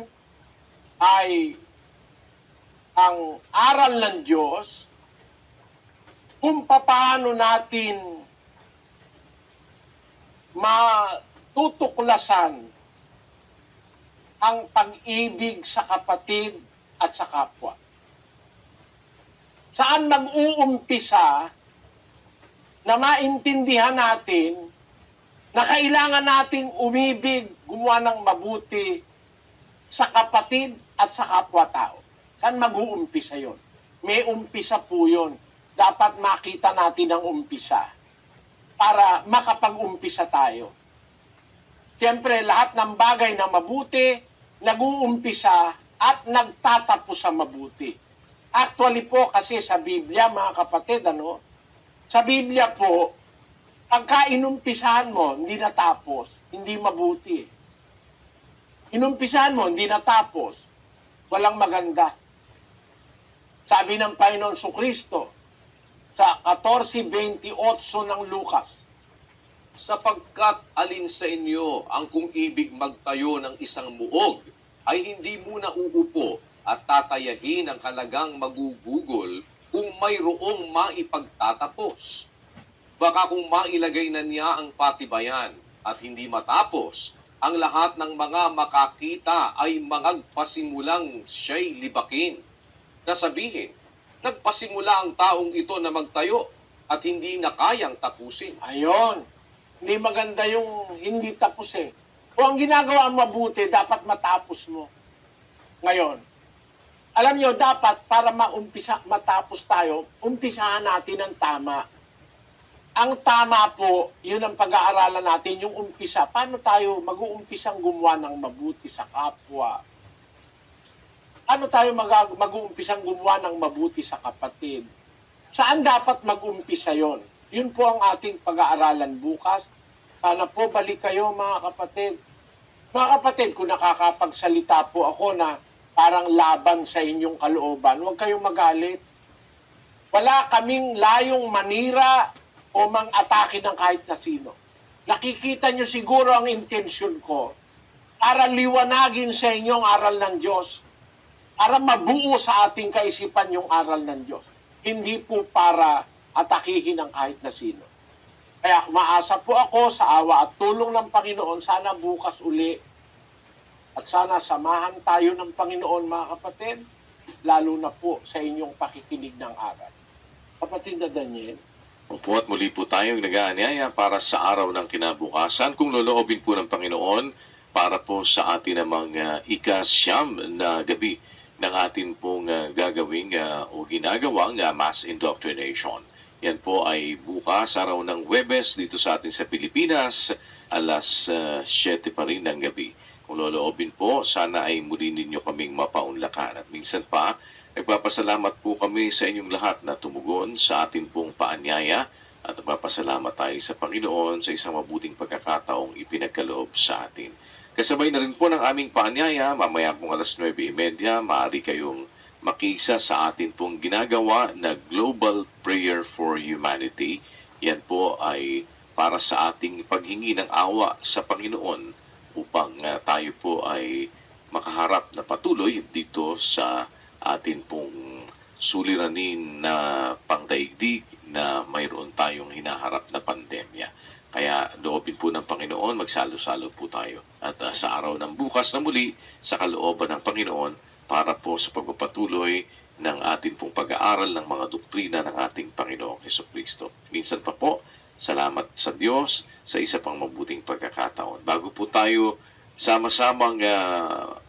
[SPEAKER 3] ay ang aral ng Diyos kung paano natin matutuklasan ang pag-ibig sa kapatid at sa kapwa. Saan mag-uumpisa na maintindihan natin na kailangan nating umibig, gumawa ng mabuti sa kapatid at sa kapwa-tao. Saan mag-uumpisa yon? May umpisa po yun. Dapat makita natin ang umpisa para makapag-umpisa tayo. Siyempre, lahat ng bagay na mabuti, nag-uumpisa at nagtatapos sa mabuti. Actually po, kasi sa Biblia, mga kapatid, sa Biblia po, pagka inumpisahan mo, hindi natapos, hindi mabuti. Inumpisahan mo, hindi natapos, walang maganda. Sabi ng Panginoon Kristo, sa 14:28 ng Lucas,
[SPEAKER 4] sapagkat alin sa inyo ang kung ibig magtayo ng isang muog, ay hindi muna uupo at tatayahin ang kalagang magugugol kung mayroong maipagtatapos. Baka kung mailagay na niya ang patibayan at hindi matapos, ang lahat ng mga makakita ay magpasimulang siya'y libakin. Nasabihin, nagpasimula ang taong ito na magtayo at hindi na kayang tapusin.
[SPEAKER 3] ayon, hindi maganda yung hindi tapos eh. Kung ang ginagawa mabuti, dapat matapos mo. Ngayon, alam nyo, dapat para matapos tayo, umpisahan natin ang tama. Ang tama po, yun ang pag-aaralan natin, yung umpisa. Paano tayo mag-uumpisang gumawa ng mabuti sa kapwa? Ano tayo mag-uumpisang gumawa ng mabuti sa kapatid? Saan dapat mag-umpisa yon? Yun po ang ating pag-aaralan bukas. Sana po balik kayo, mga kapatid. Mga kapatid, kung nakakapagsalita po ako na parang laban sa inyong kalooban, huwag kayong magalit. Wala kaming layong manira o mang-atake ng kahit na sino. Nakikita nyo siguro ang intensyon ko para liwanagin sa inyong aral ng Diyos, para mabuo sa ating kaisipan yung aral ng Diyos. Hindi po para atakihin ng kahit na sino. Kaya umaasa po ako sa awa at tulong ng Panginoon, sana bukas uli at sana samahan tayo ng Panginoon, mga kapatid, lalo na po sa inyong pakikinig ng aral. Kapatid na Daniel,
[SPEAKER 2] Opo, at muli po tayong nag-aanyaya para sa araw ng kinabukasan kung loloobin po ng Panginoon para po sa atin namang ika-siyam na gabi ng atin pong gagawing o ginagawang mass indoctrination. Yan po ay bukas araw ng Huwebes dito sa atin sa Pilipinas, alas 7 pa rin ng gabi. Kung loloobin po, sana ay muli ninyo kaming mapaunlakan. At minsan pa, nagpapasalamat po kami sa inyong lahat na tumugon sa atin pong paanyaya at nagpapasalamat tayo sa Panginoon sa isang mabuting pagkakataong ipinagkaloob sa atin. Kasabay na rin po ng aming paanyaya, mamaya pong alas 9:30, maaari kayong makiisa sa atin pong ginagawa na Global Prayer for Humanity. Yan po ay para sa ating paghingi ng awa sa Panginoon upang tayo po ay makaharap na patuloy dito sa atin pong suliranin na pangdaigdig na mayroon tayong hinaharap na pandemya. Kaya loobin po ng Panginoon, magsalo-salo po tayo. At sa araw ng bukas na muli, sa kalooban ng Panginoon, para po sa pagpapatuloy ng ating pong pag-aaral ng mga doktrina ng ating Panginoong Hesukristo. Minsan pa po, salamat sa Diyos sa isa pang mabuting pagkakataon. Bago po tayo sama-samang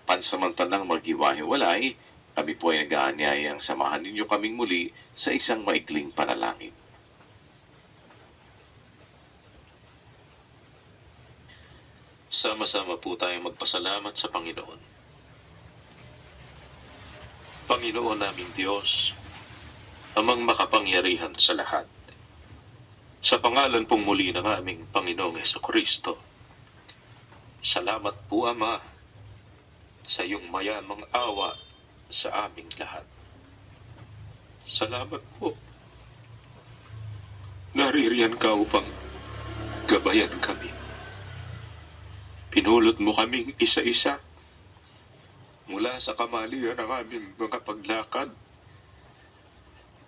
[SPEAKER 2] pansamantalang maghiwa-hiwalay, kami po ay nag-aanyayang samahan ninyo kaming muli sa isang maikling panalangin.
[SPEAKER 1] Sama-sama po tayong magpasalamat sa Panginoon. Panginoon naming Diyos, amang makapangyarihan sa lahat. Sa pangalan pong muli ng aming Panginoong Hesukristo, salamat po Ama sa iyong mayamang awa sa aming lahat. Salamat po. Naririyan ka upang gabayan kami. Pinulot mo kaming isa-isa mula sa kamalian ng aming mga paglakad.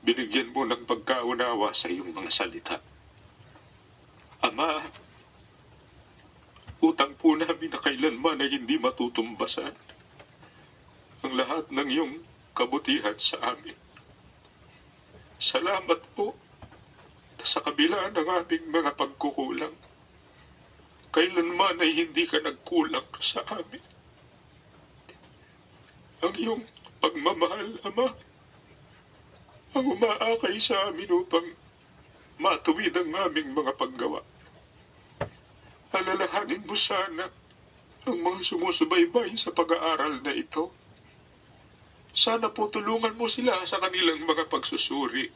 [SPEAKER 1] Binigyan mo ng pagkaunawa sa iyong mga salita. Ama, utang po namin na kailanman ay hindi matutumbasan ang lahat ng iyong kabutihan sa amin. Salamat po na sa kabila ng aming mga pagkukulang, kailanman ay hindi ka nagkulang sa amin. Ang iyong pagmamahal, Ama, ang umaakay sa amin upang matuwid ang aming mga paggawa. Alalahanin mo sana ang mga sumusubaybay sa pag-aaral na ito. Sana po tulungan mo sila sa kanilang mga pagsusuri.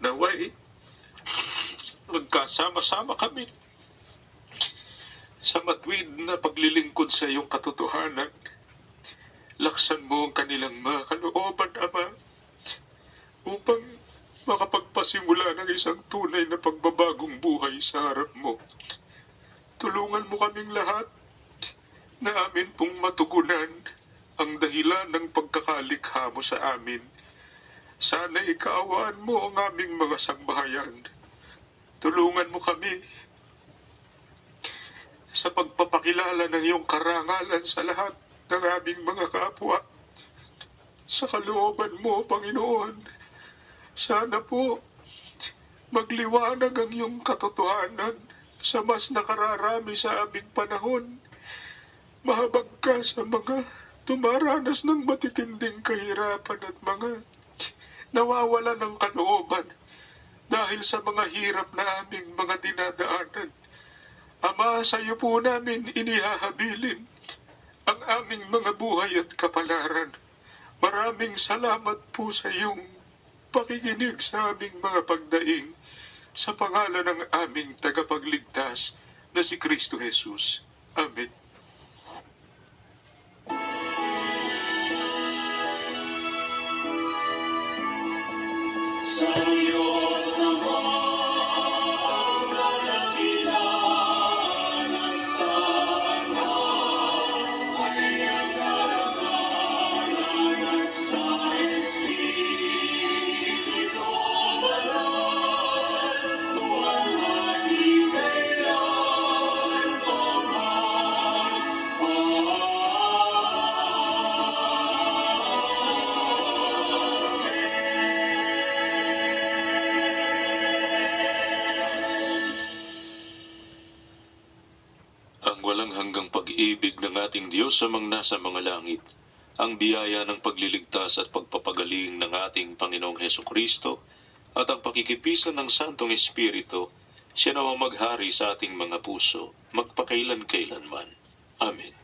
[SPEAKER 1] Naway, magkasama-sama kami sa matuwid na paglilingkod sa iyong katotohanan. Laksan mo ang kanilang mga kalooban, Ama, upang makapagpasimula ng isang tunay na pagbabagong buhay sa harap mo. Tulungan mo kaming lahat na amin pong matugunan ang dahilan ng pagkakalikha mo sa amin. Sana ikaawaan mo ang aming mga sambahayan. Tulungan mo kami sa pagpapakilala ng iyong karangalan sa lahat ng aming mga kapwa. Sa kalooban mo, Panginoon, sana po magliwanag ang iyong katotohanan sa mas nakararami sa aming panahon. Mahabag ka sa mga tumaranas ng matitinding kahirapan at mga nawawala ng kalooban dahil sa mga hirap na aming mga dinadaanan. Ama, sa iyo po namin inihahabilin ang aming mga buhay at kapalaran. Maraming salamat po sa iyong pakikinig sa aming mga pagdaing sa pangalan ng aming tagapagligtas na si Kristo Jesus. Amen. Sa Diyos namang narakilan at sana ay ang karangalan at sa Espiritu Banal, wala di kailan pamahalaan.
[SPEAKER 6] ang walang hanggang pag-ibig ng ating Diyos amang nasa mga langit, ang biyaya ng pagliligtas at pagpapagaling ng ating Panginoong Heso Kristo, at ang pakikipisan ng Santong Espiritu, siya na ang maghari sa ating mga puso, magpakailan-kailanman. Amen.